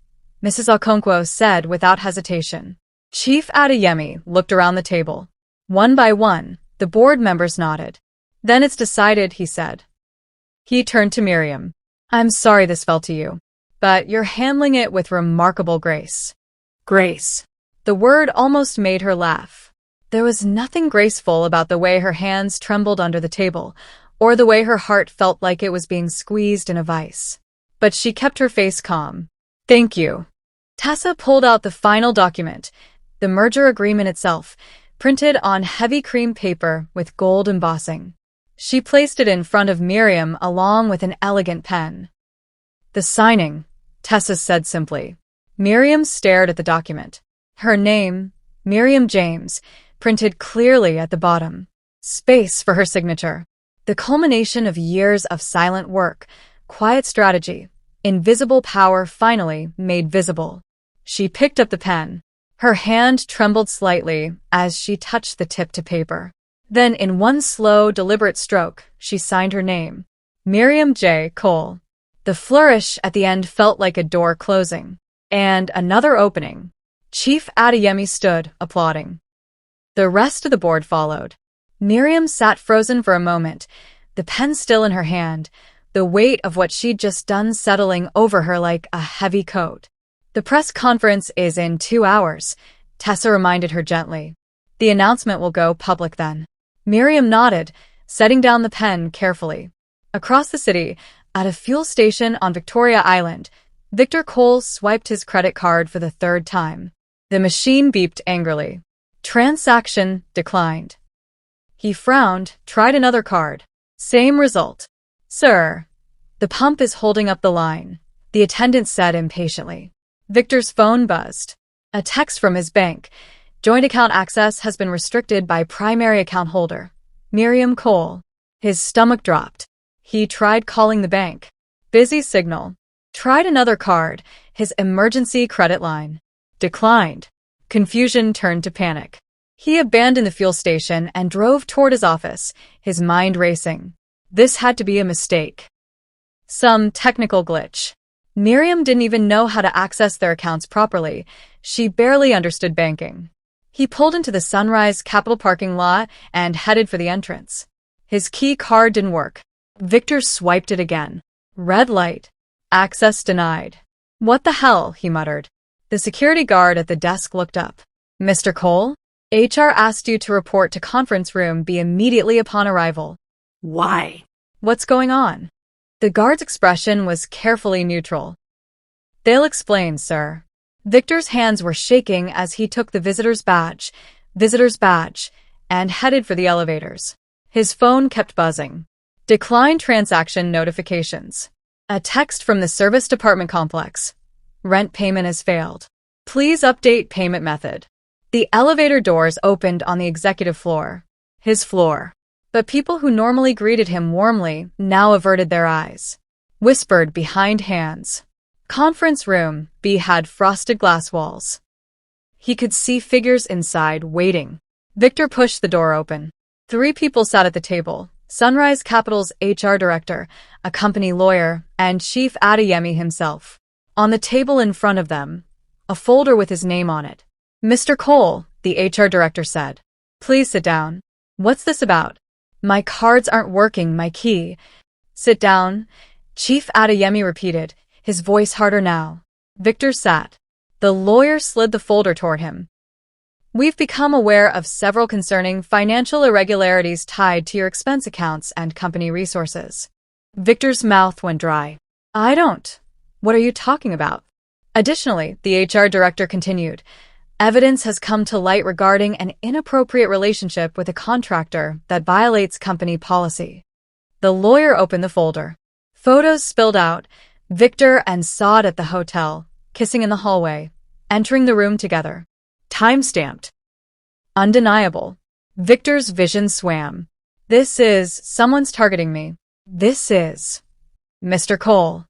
Mrs. Okonkwo said without hesitation. Chief Adeyemi looked around the table. One by one, the board members nodded. Then it's decided, he said. He turned to Miriam. I'm sorry this fell to you, but you're handling it with remarkable grace. Grace. The word almost made her laugh. There was nothing graceful about the way her hands trembled under the table, or the way her heart felt like it was being squeezed in a vice. But she kept her face calm. Thank you. Tessa pulled out the final document, the merger agreement itself, printed on heavy cream paper with gold embossing. She placed it in front of Miriam along with an elegant pen. The signing, Tessa said simply. Miriam stared at the document. Her name, Miriam James, printed clearly at the bottom. Space for her signature. The culmination of years of silent work, quiet strategy, invisible power finally made visible. She picked up the pen. Her hand trembled slightly as she touched the tip to paper. Then, in one slow, deliberate stroke, she signed her name. Miriam J. Cole. The flourish at the end felt like a door closing. And another opening. Chief Adeyemi stood, applauding. The rest of the board followed. Miriam sat frozen for a moment, the pen still in her hand, the weight of what she'd just done settling over her like a heavy coat. The press conference is in 2 hours, Tessa reminded her gently. The announcement will go public then. Miriam nodded, setting down the pen carefully. Across the city, at a fuel station on Victoria Island, Victor Cole swiped his credit card for the 3rd time. The machine beeped angrily. Transaction declined. He frowned, tried another card. Same result. Sir, the pump is holding up the line, the attendant said impatiently. Victor's phone buzzed. A text from his bank. Joint account access has been restricted by primary account holder, Miriam Cole. His stomach dropped. He tried calling the bank. Busy signal. Tried another card, his emergency credit line. Declined. Confusion turned to panic. He abandoned the fuel station and drove toward his office, his mind racing. This had to be a mistake. Some technical glitch. Miriam didn't even know how to access their accounts properly. She barely understood banking. He pulled into the Sunrise Capital parking lot and headed for the entrance. His key card didn't work. Victor swiped it again. Red light. Access denied. What the hell, he muttered. The security guard at the desk looked up. Mr. Cole? HR asked you to report to conference room B immediately upon arrival. Why? What's going on? The guard's expression was carefully neutral. They'll explain, sir. Victor's hands were shaking as he took the visitor's badge, and headed for the elevators. His phone kept buzzing. Decline transaction notifications. A text from the service department complex. Rent payment has failed. Please update payment method. The elevator doors opened on the executive floor. His floor. But people who normally greeted him warmly now averted their eyes. Whispered behind hands. Conference room B had frosted glass walls. He could see figures inside, waiting. Victor pushed the door open. 3 people sat at the table. Sunrise Capital's HR director, a company lawyer, and Chief Adeyemi himself. On the table in front of them, a folder with his name on it. Mr. Cole, the HR director said. Please sit down. What's this about? My cards aren't working, my key. Sit down, Chief Adeyemi repeated, his voice harder now. Victor sat. The lawyer slid the folder toward him. We've become aware of several concerning financial irregularities tied to your expense accounts and company resources. Victor's mouth went dry. I don't. What are you talking about? Additionally, the HR director continued, evidence has come to light regarding an inappropriate relationship with a contractor that violates company policy. The lawyer opened the folder. Photos spilled out, Victor and Saad at the hotel, kissing in the hallway, entering the room together. Time-stamped. Undeniable. Victor's vision swam. This is, someone's targeting me. This is. Mr. Cole.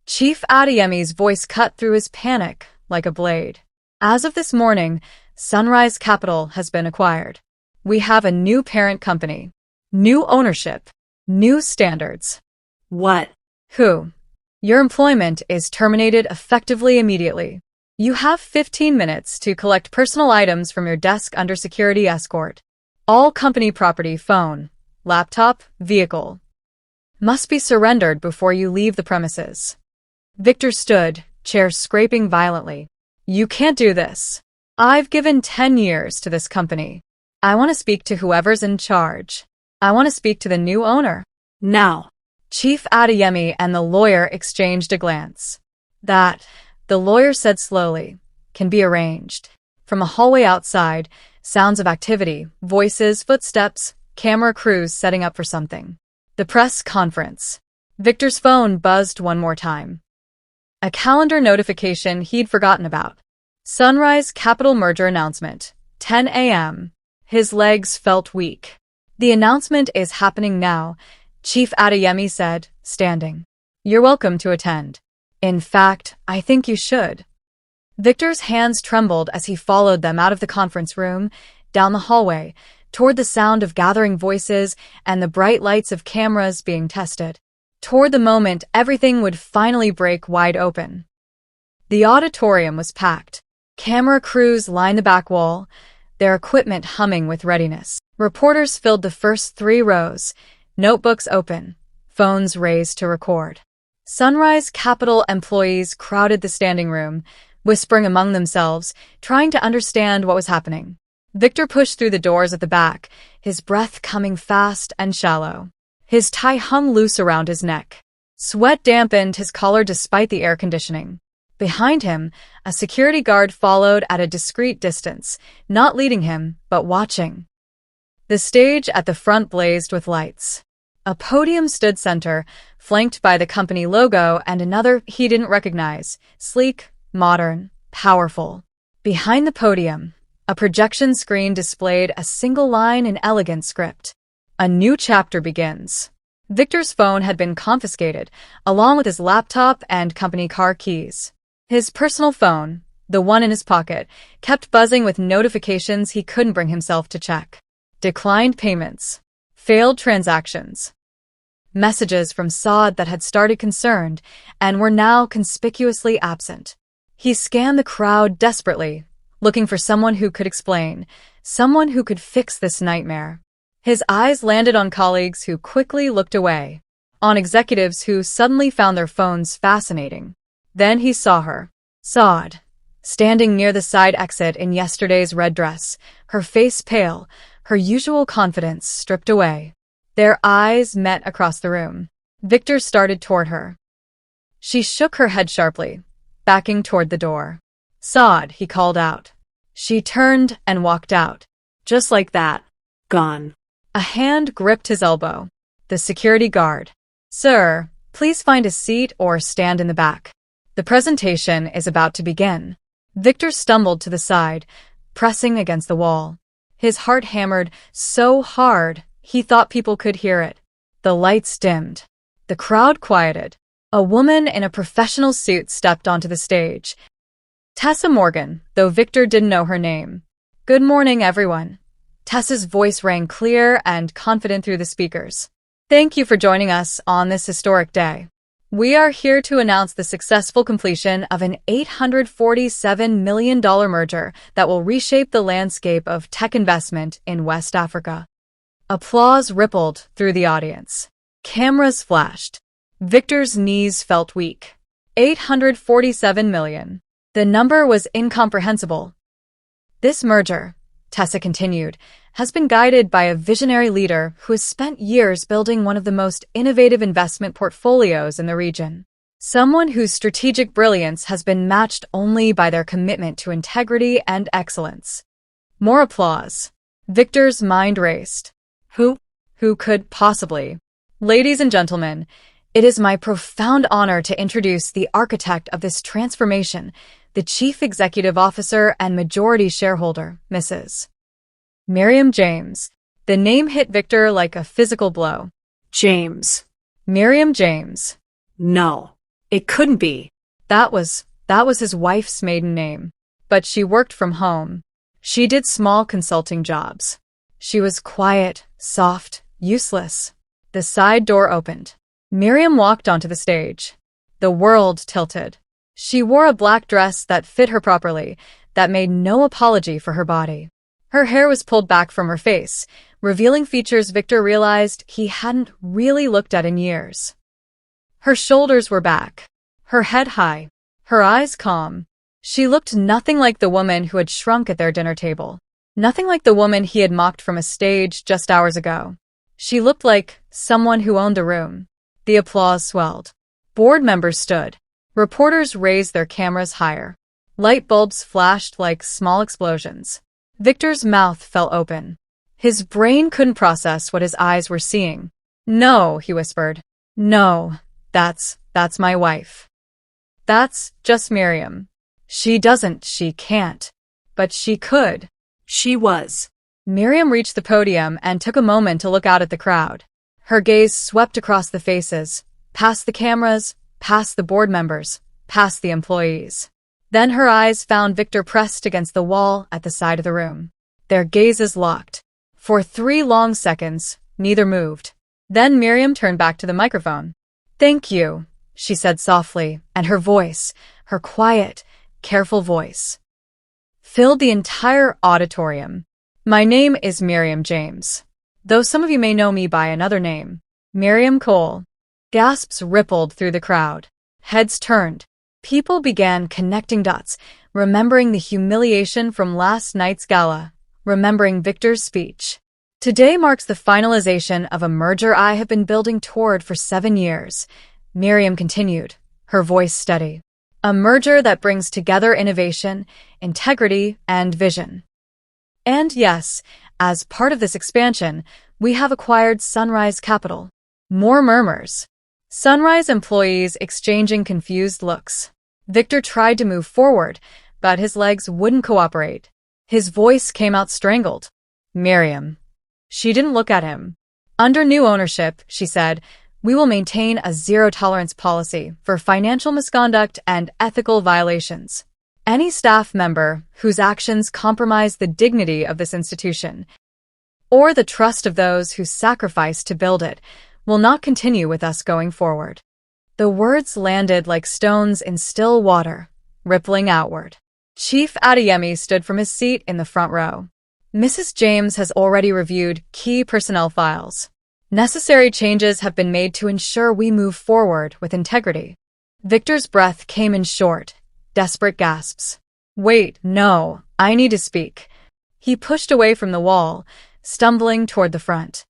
Chief Adeyemi's voice cut through his panic like a blade. As of this morning, Sunrise Capital has been acquired. We have a new parent company. New ownership. New standards. What? Who? Your employment is terminated effectively immediately. You have 15 minutes to collect personal items from your desk under security escort. All company property, phone, laptop, vehicle, must be surrendered before you leave the premises. Victor stood, chair scraping violently. You can't do this. I've given 10 years to this company. I want to speak to whoever's in charge. I want to speak to the new owner. Now. Chief Adeyemi and the lawyer exchanged a glance. That, the lawyer said slowly, can be arranged. From a hallway outside, sounds of activity, voices, footsteps, camera crews setting up for something. The press conference. Victor's phone buzzed one more time. A calendar notification he'd forgotten about. Sunrise Capital merger announcement. 10 a.m. His legs felt weak. The announcement is happening now, Chief Adeyemi said, standing. You're welcome to attend. In fact, I think you should. Victor's hands trembled as he followed them out of the conference room, down the hallway, toward the sound of gathering voices and the bright lights of cameras being tested. Toward the moment everything would finally break wide open. The auditorium was packed. Camera crews lined the back wall, their equipment humming with readiness. Reporters filled the first 3 rows, notebooks open, phones raised to record. Sunrise Capital employees crowded the standing room, whispering among themselves, trying to understand what was happening. Victor pushed through the doors at the back, his breath coming fast and shallow. His tie hung loose around his neck. Sweat dampened his collar despite the air conditioning. Behind him, a security guard followed at a discreet distance, not leading him, but watching. The stage at the front blazed with lights. A podium stood center, flanked by the company logo and another he didn't recognize, sleek, modern, powerful. Behind the podium, a projection screen displayed a single line in elegant script. A new chapter begins. Victor's phone had been confiscated, along with his laptop and company car keys. His personal phone, the one in his pocket, kept buzzing with notifications he couldn't bring himself to check. Declined payments. Failed transactions. Messages from Saad that had started concerned and were now conspicuously absent. He scanned the crowd desperately, looking for someone who could explain, someone who could fix this nightmare. His eyes landed on colleagues who quickly looked away, on executives who suddenly found their phones fascinating. Then he saw her. Saad. standing near the side exit in yesterday's red dress, her face pale, her usual confidence stripped away. Their eyes met across the room. Victor started toward her. She shook her head sharply, backing toward the door. "Sod," he called out. She turned and walked out. Just like that. Gone. A hand gripped his elbow. The security guard. "Sir, please find a seat or stand in the back. The presentation is about to begin." Victor stumbled to the side, pressing against the wall. His heart hammered so hard he thought people could hear it. The lights dimmed. The crowd quieted. A woman in a professional suit stepped onto the stage. Tessa Morgan, though Victor didn't know her name. "Good morning, everyone." Tessa's voice rang clear and confident through the speakers. "Thank you for joining us on this historic day. We are here to announce the successful completion of an $847 million merger that will reshape the landscape of tech investment in West Africa." Applause rippled through the audience. Cameras flashed. Victor's knees felt weak. 847 million. The number was incomprehensible. "This merger," Tessa continued, "has been guided by a visionary leader who has spent years building one of the most innovative investment portfolios in the region. Someone whose strategic brilliance has been matched only by their commitment to integrity and excellence." More applause. Victor's mind raced. Who could possibly? "Ladies and gentlemen, it is my profound honor to introduce the architect of this transformation, the Chief Executive Officer and majority shareholder, Mrs. Miriam James." The name hit Victor like a physical blow. James. Miriam James. No. It couldn't be. That was his wife's maiden name. But she worked from home. She did small consulting jobs. She was quiet, soft, useless. The side door opened. Miriam walked onto the stage. The world tilted. She wore a black dress that fit her properly, that made no apology for her body. Her hair was pulled back from her face, revealing features Victor realized he hadn't really looked at in years. Her shoulders were back, her head high, her eyes calm. She looked nothing like the woman who had shrunk at their dinner table, nothing like the woman he had mocked from a stage just hours ago. She looked like someone who owned the room. The applause swelled. Board members stood. Reporters raised their cameras higher. Light bulbs flashed like small explosions. Victor's mouth fell open. His brain couldn't process what his eyes were seeing. "No," he whispered. "No, that's my wife. That's just Miriam. She can't. But she could." She was. Miriam reached the podium and took a moment to look out at the crowd. Her gaze swept across the faces, past the cameras, past the board members, past the employees. Then her eyes found Victor pressed against the wall at the side of the room. Their gazes locked. For 3 long seconds, neither moved. Then Miriam turned back to the microphone. "Thank you," she said softly, and her voice, her quiet, careful voice, filled the entire auditorium. "My name is Miriam James, though some of you may know me by another name, Miriam Cole." Gasps rippled through the crowd. Heads turned. People began connecting dots, remembering the humiliation from last night's gala, remembering Victor's speech. "Today marks the finalization of a merger I have been building toward for 7 years," Miriam continued, her voice steady. "A merger that brings together innovation, integrity, and vision. And yes, as part of this expansion, we have acquired Sunrise Capital." More murmurs. Sunrise employees exchanging confused looks. Victor tried to move forward, but his legs wouldn't cooperate. His voice came out strangled. "Miriam." She didn't look at him. "Under new ownership," she said, "we will maintain a zero-tolerance policy for financial misconduct and ethical violations. Any staff member whose actions compromise the dignity of this institution or the trust of those who sacrificed to build it will not continue with us going forward." The words landed like stones in still water, rippling outward. Chief Adeyemi stood from his seat in the front row. "Mrs. James has already reviewed key personnel files. Necessary changes have been made to ensure we move forward with integrity." Victor's breath came in short, desperate gasps. Wait, no, I need to speak. He pushed away from the wall, stumbling toward the front.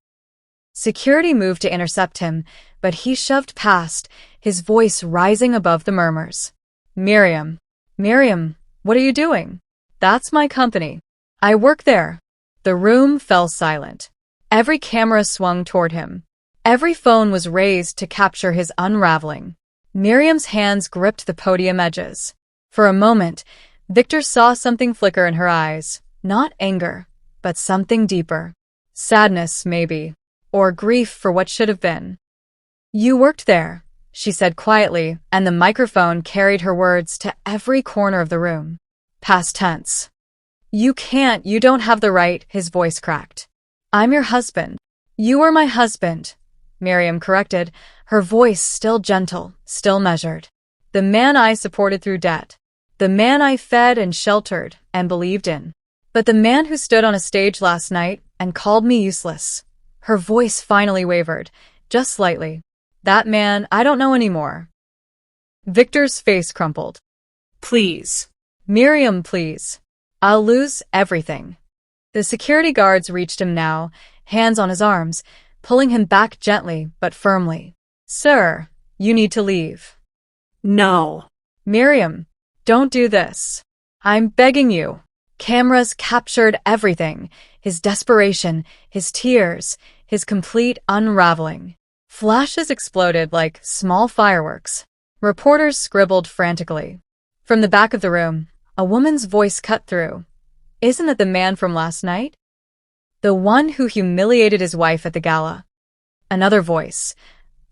Security moved to intercept him, but he shoved past, his voice rising above the murmurs. Miriam. Miriam, what are you doing? That's my company. I work there. The room fell silent. Every camera swung toward him. Every phone was raised to capture his unraveling. Miriam's hands gripped the podium edges. For a moment, Victor saw something flicker in her eyes. Not anger, but something deeper. Sadness, maybe. Or grief for what should have been. You worked there, she said quietly, and the microphone carried her words to every corner of the room. Past tense. You don't have the right, his voice cracked. I'm your husband. You are my husband, Miriam corrected, her voice still gentle, still measured. The man I supported through debt. The man I fed and sheltered and believed in. But the man who stood on a stage last night and called me useless. Her voice finally wavered, just slightly. That man, I don't know anymore. Victor's face crumpled. Please. Miriam, please. I'll lose everything. The security guards reached him now, hands on his arms, pulling him back gently but firmly. Sir, you need to leave. No. Miriam, don't do this. I'm begging you. Cameras captured everything, his desperation, his tears, his complete unraveling. Flashes exploded like small fireworks. Reporters scribbled frantically. From the back of the room, a woman's voice cut through. Isn't it the man from last night? The one who humiliated his wife at the gala. Another voice.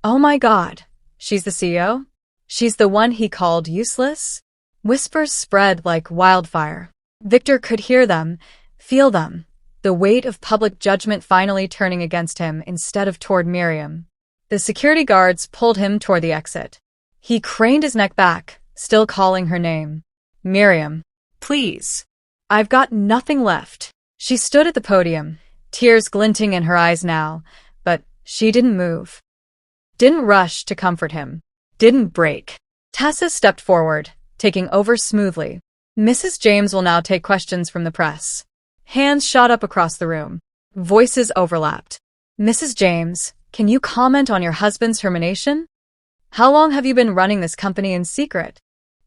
Oh my God, she's the CEO? She's the one he called useless? Whispers spread like wildfire. Victor could hear them, feel them, the weight of public judgment finally turning against him instead of toward Miriam. The security guards pulled him toward the exit. He craned his neck back, still calling her name. Miriam. Please. I've got nothing left. She stood at the podium, tears glinting in her eyes now, but she didn't move. Didn't rush to comfort him. Didn't break. Tessa stepped forward, taking over smoothly. Mrs. James will now take questions from the press. Hands shot up across the room. Voices overlapped. Mrs. James, can you comment on your husband's termination? How long have you been running this company in secret?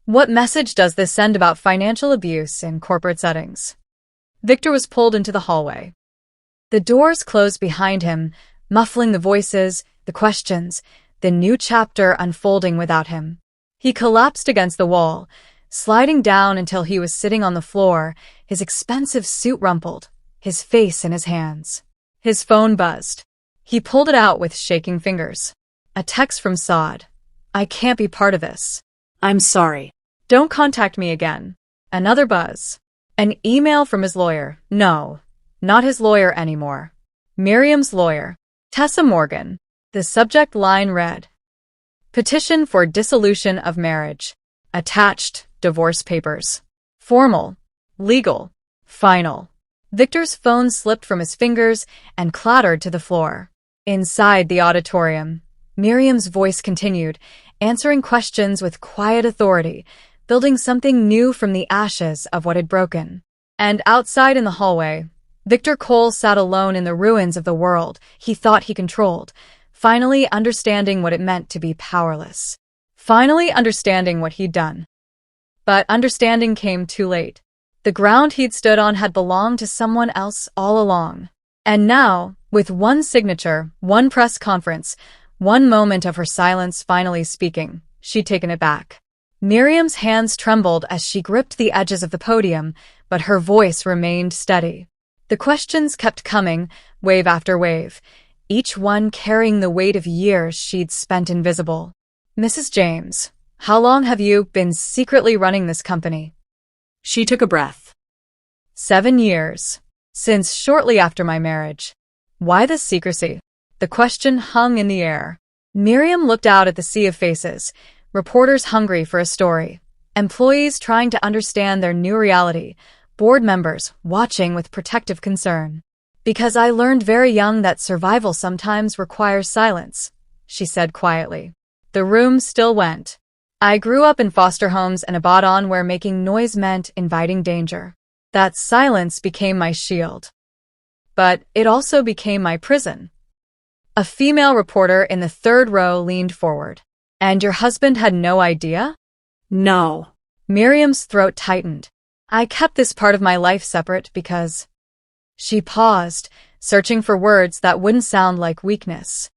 What message does this send about financial abuse in corporate settings? Victor was pulled into the hallway. The doors closed behind him, muffling the voices, the questions, the new chapter unfolding without him. He collapsed against the wall, sliding down until he was sitting on the floor, his expensive suit rumpled, his face in his hands. His phone buzzed. He pulled it out with shaking fingers. A text from Saad. I can't be part of this. I'm sorry. Don't contact me again. Another buzz. An email from his lawyer. No, not his lawyer anymore. Miriam's lawyer. Tessa Morgan. The subject line read, Petition for dissolution of marriage. Attached, divorce papers. Formal. Legal. Final. Victor's phone slipped from his fingers and clattered to the floor. Inside the auditorium, Miriam's voice continued, answering questions with quiet authority, building something new from the ashes of what had broken. And outside in the hallway, Victor Cole sat alone in the ruins of the world he thought he controlled, finally understanding what it meant to be powerless. Finally understanding what he'd done. But understanding came too late. The ground he'd stood on had belonged to someone else all along. And now, with one signature, one press conference, one moment of her silence finally speaking, she'd taken it back. Miriam's hands trembled as she gripped the edges of the podium, but her voice remained steady. The questions kept coming, wave after wave, each one carrying the weight of years she'd spent invisible. Mrs. James, how long have you been secretly running this company? She took a breath. 7 years. Since shortly after my marriage. Why this secrecy? The question hung in the air. Miriam looked out at the sea of faces, reporters hungry for a story, employees trying to understand their new reality, board members watching with protective concern. Because I learned very young that survival sometimes requires silence, she said quietly. The room still went. I grew up in foster homes and Abadan where making noise meant inviting danger. That silence became my shield. But it also became my prison. A female reporter in the third row leaned forward. And your husband had no idea? No. Miriam's throat tightened. I kept this part of my life separate because... She paused, searching for words that wouldn't sound like weakness.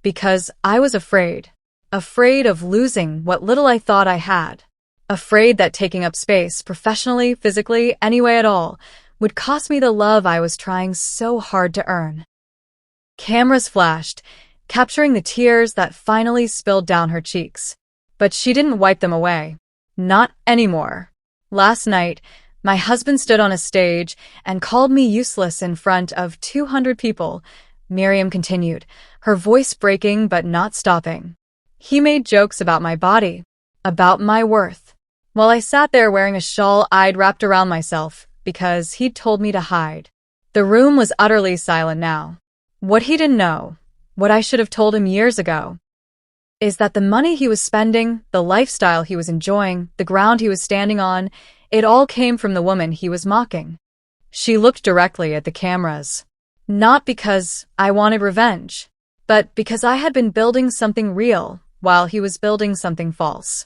Because I was afraid. Afraid of losing what little I thought I had. Afraid that taking up space, professionally, physically, any way at all, would cost me the love I was trying so hard to earn. Cameras flashed, capturing the tears that finally spilled down her cheeks. But she didn't wipe them away. Not anymore. Last night, my husband stood on a stage and called me useless in front of 200 people, Miriam continued, her voice breaking but not stopping. He made jokes about my body, about my worth, while I sat there wearing a shawl I'd wrapped around myself because he'd told me to hide. The room was utterly silent now. What he didn't know, what I should have told him years ago, is that the money he was spending, the lifestyle he was enjoying, the ground he was standing on, it all came from the woman he was mocking. She looked directly at the cameras. Not because I wanted revenge, but because I had been building something real while he was building something false.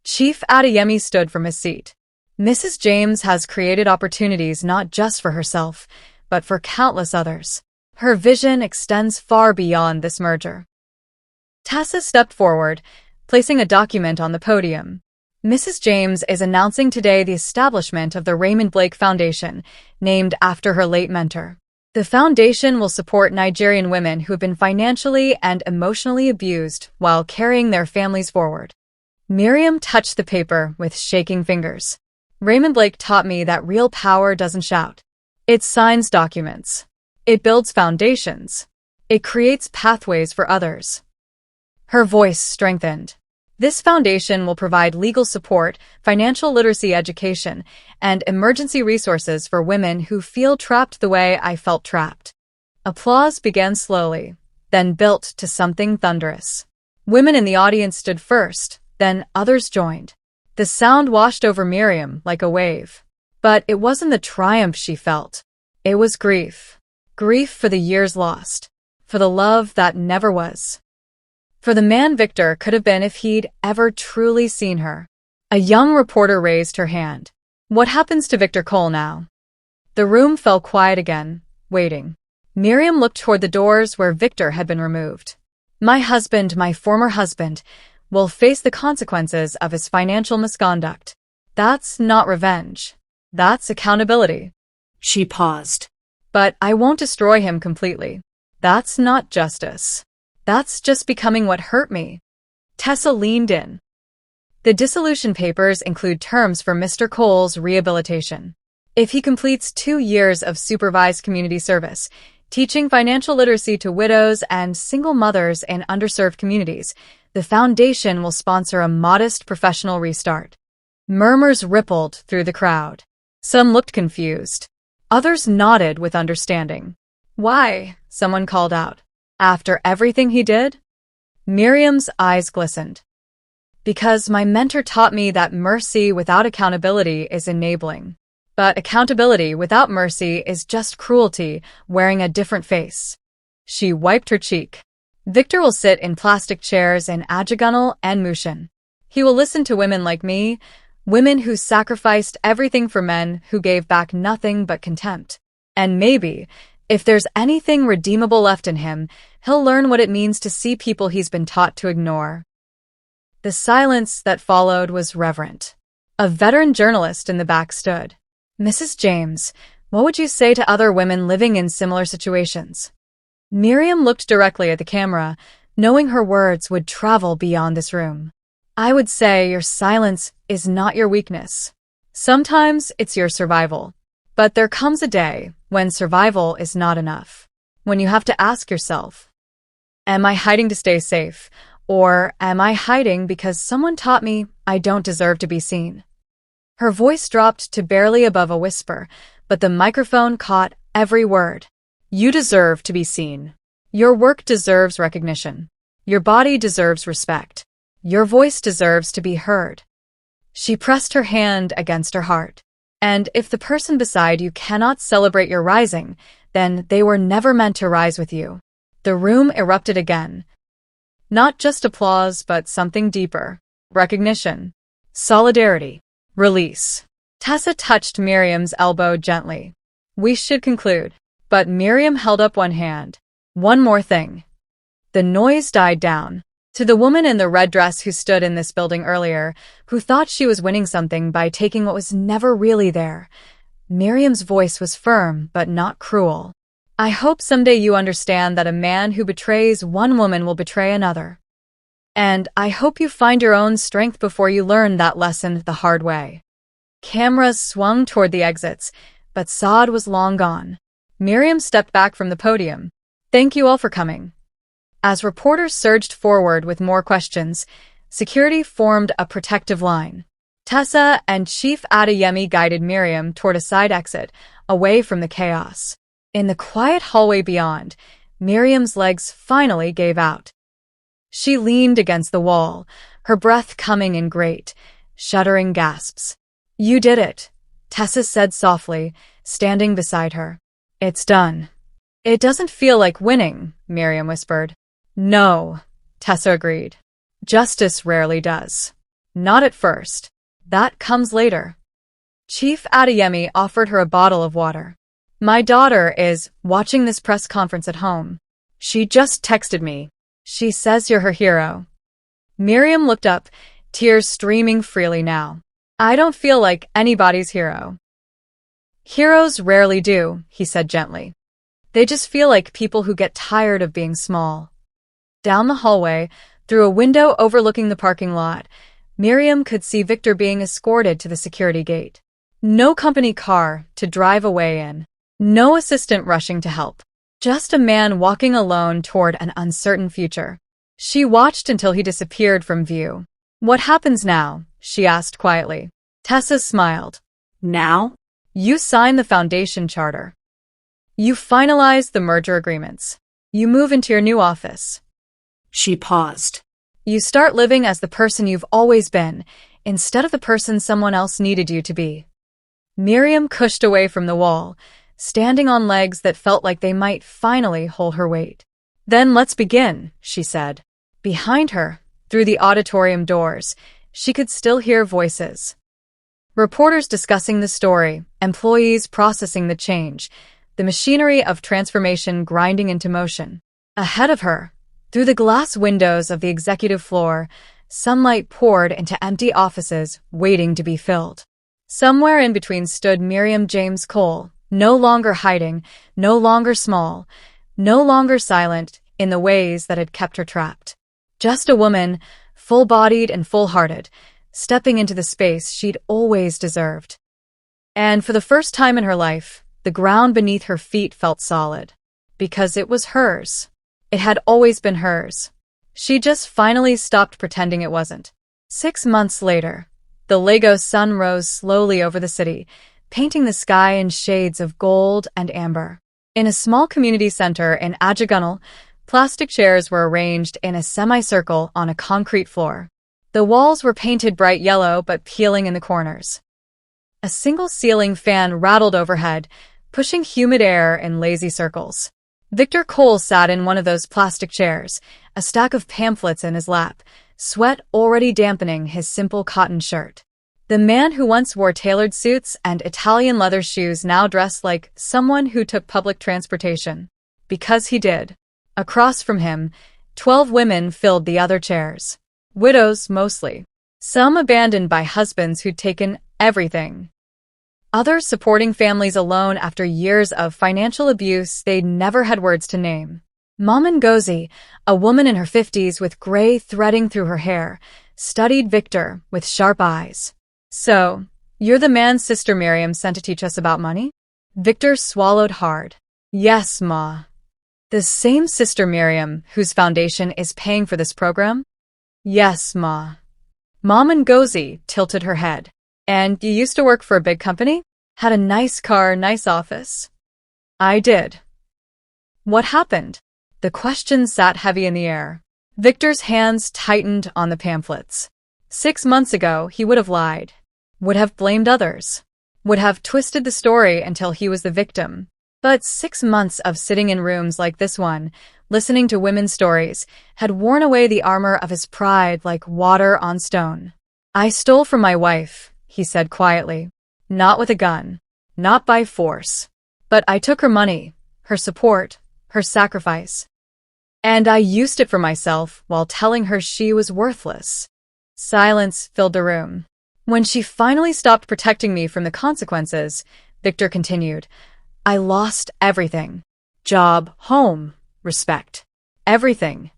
Chief Adeyemi stood from his seat. Mrs. James has created opportunities not just for herself, but for countless others. Her vision extends far beyond this merger. Tessa stepped forward, placing a document on the podium. Mrs. James is announcing today the establishment of the Raymond Blake Foundation, named after her late mentor. The foundation will support Nigerian women who have been financially and emotionally abused while carrying their families forward. Miriam touched the paper with shaking fingers. Raymond Blake taught me that real power doesn't shout. It signs documents. It builds foundations. It creates pathways for others. Her voice strengthened. This foundation will provide legal support, financial literacy education, and emergency resources for women who feel trapped the way I felt trapped. Applause began slowly, then built to something thunderous. Women in the audience stood first, then others joined. The sound washed over Miriam like a wave. But it wasn't the triumph she felt. It was grief. Grief for the years lost. For the love that never was. For the man Victor could have been if he'd ever truly seen her. A young reporter raised her hand. What happens to Victor Cole now? The room fell quiet again, waiting. Miriam looked toward the doors where Victor had been removed. My husband, my former husband, will face the consequences of his financial misconduct. That's not revenge. That's accountability. She paused. But I won't destroy him completely. That's not justice. That's just becoming what hurt me. Tessa leaned in. The dissolution papers include terms for Mr. Cole's rehabilitation. If he completes 2 years of supervised community service, teaching financial literacy to widows and single mothers in underserved communities, the foundation will sponsor a modest professional restart. Murmurs rippled through the crowd. Some looked confused. Others nodded with understanding. Why? Someone called out. After everything he did? Miriam's eyes glistened. Because my mentor taught me that mercy without accountability is enabling. But accountability without mercy is just cruelty wearing a different face. She wiped her cheek. Victor will sit in plastic chairs in Ajagunal and Mushin. He will listen to women like me, women who sacrificed everything for men who gave back nothing but contempt. And maybe, if there's anything redeemable left in him, he'll learn what it means to see people he's been taught to ignore. The silence that followed was reverent. A veteran journalist in the back stood. Mrs. James, what would you say to other women living in similar situations? Miriam looked directly at the camera, knowing her words would travel beyond this room. I would say your silence is not your weakness. Sometimes it's your survival. But there comes a day when survival is not enough. When you have to ask yourself, am I hiding to stay safe? Or am I hiding because someone taught me I don't deserve to be seen? Her voice dropped to barely above a whisper, but the microphone caught every word. You deserve to be seen. Your work deserves recognition. Your body deserves respect. Your voice deserves to be heard. She pressed her hand against her heart. And if the person beside you cannot celebrate your rising, then they were never meant to rise with you. The room erupted again. Not just applause, but something deeper. Recognition. Solidarity. Release. Tessa touched Miriam's elbow gently. We should conclude. But Miriam held up one hand. One more thing. The noise died down. To the woman in the red dress who stood in this building earlier, who thought she was winning something by taking what was never really there, Miriam's voice was firm but not cruel. I hope someday you understand that a man who betrays one woman will betray another. And I hope you find your own strength before you learn that lesson the hard way. Cameras swung toward the exits, but Saad was long gone. Miriam stepped back from the podium. Thank you all for coming. As reporters surged forward with more questions, security formed a protective line. Tessa and Chief Adeyemi guided Miriam toward a side exit, away from the chaos. In the quiet hallway beyond, Miriam's legs finally gave out. She leaned against the wall, her breath coming in great, shuddering gasps. You did it, Tessa said softly, standing beside her. It's done. It doesn't feel like winning, Miriam whispered. No, Tessa agreed. Justice rarely does. Not at first. That comes later. Chief Adeyemi offered her a bottle of water. My daughter is watching this press conference at home. She just texted me. She says you're her hero. Miriam looked up, tears streaming freely now. I don't feel like anybody's hero. Heroes rarely do, he said gently. They just feel like people who get tired of being small. Down the hallway, through a window overlooking the parking lot, Miriam could see Victor being escorted to the security gate. No company car to drive away in. No assistant rushing to help. Just a man walking alone toward an uncertain future. She watched until he disappeared from view. What happens now? She asked quietly. Tessa smiled. Now? You sign the foundation charter. You finalize the merger agreements. You move into your new office. She paused. You start living as the person you've always been, instead of the person someone else needed you to be. Miriam cushed away from the wall, standing on legs that felt like they might finally hold her weight. Then let's begin, she said. Behind her, through the auditorium doors, she could still hear voices. Reporters discussing the story, employees processing the change, the machinery of transformation grinding into motion. Ahead of her, through the glass windows of the executive floor, sunlight poured into empty offices waiting to be filled. Somewhere in between stood Miriam James Cole, no longer hiding, no longer small, no longer silent in the ways that had kept her trapped. Just a woman, full-bodied and full-hearted, stepping into the space she'd always deserved. And for the first time in her life, the ground beneath her feet felt solid. Because it was hers. It had always been hers. She just finally stopped pretending it wasn't. 6 months later, the Lagos sun rose slowly over the city, painting the sky in shades of gold and amber. In a small community center in Ajagunal, plastic chairs were arranged in a semicircle on a concrete floor. The walls were painted bright yellow but peeling in the corners. A single ceiling fan rattled overhead, pushing humid air in lazy circles. Victor Cole sat in one of those plastic chairs, a stack of pamphlets in his lap, sweat already dampening his simple cotton shirt. The man who once wore tailored suits and Italian leather shoes now dressed like someone who took public transportation. Because he did. Across from him, 12 women filled the other chairs. Widows, mostly. Some abandoned by husbands who'd taken everything. Others supporting families alone after years of financial abuse they'd never had words to name. Mama Ngozi, a woman in her 50s with gray threading through her hair, studied Victor with sharp eyes. So, you're the man Sister Miriam sent to teach us about money? Victor swallowed hard. Yes, Ma. The same Sister Miriam whose foundation is paying for this program? Yes, Ma. Mama Ngozi tilted her head. And you used to work for a big company? Had a nice car, nice office? I did. What happened? The question sat heavy in the air. Victor's hands tightened on the pamphlets. 6 months ago, he would have lied, would have blamed others, would have twisted the story until he was the victim. But 6 months of sitting in rooms like this one, listening to women's stories, had worn away the armor of his pride like water on stone. "I stole from my wife," he said quietly. "Not with a gun, not by force. But I took her money, her support, her sacrifice. And I used it for myself while telling her she was worthless." Silence filled the room. "When she finally stopped protecting me from the consequences," Victor continued, "I lost everything. Job, home, respect. Everything."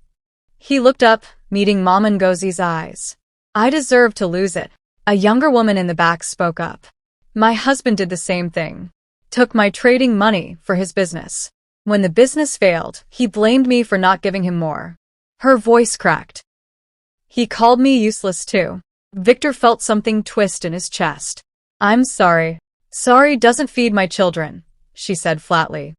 He looked up, meeting Mom Ngozi's eyes. "I deserve to lose it." A younger woman in the back spoke up. "My husband did the same thing. Took my trading money for his business. When the business failed, he blamed me for not giving him more." Her voice cracked. "He called me useless too." Victor felt something twist in his chest. "I'm sorry. Sorry doesn't feed my children," she said flatly.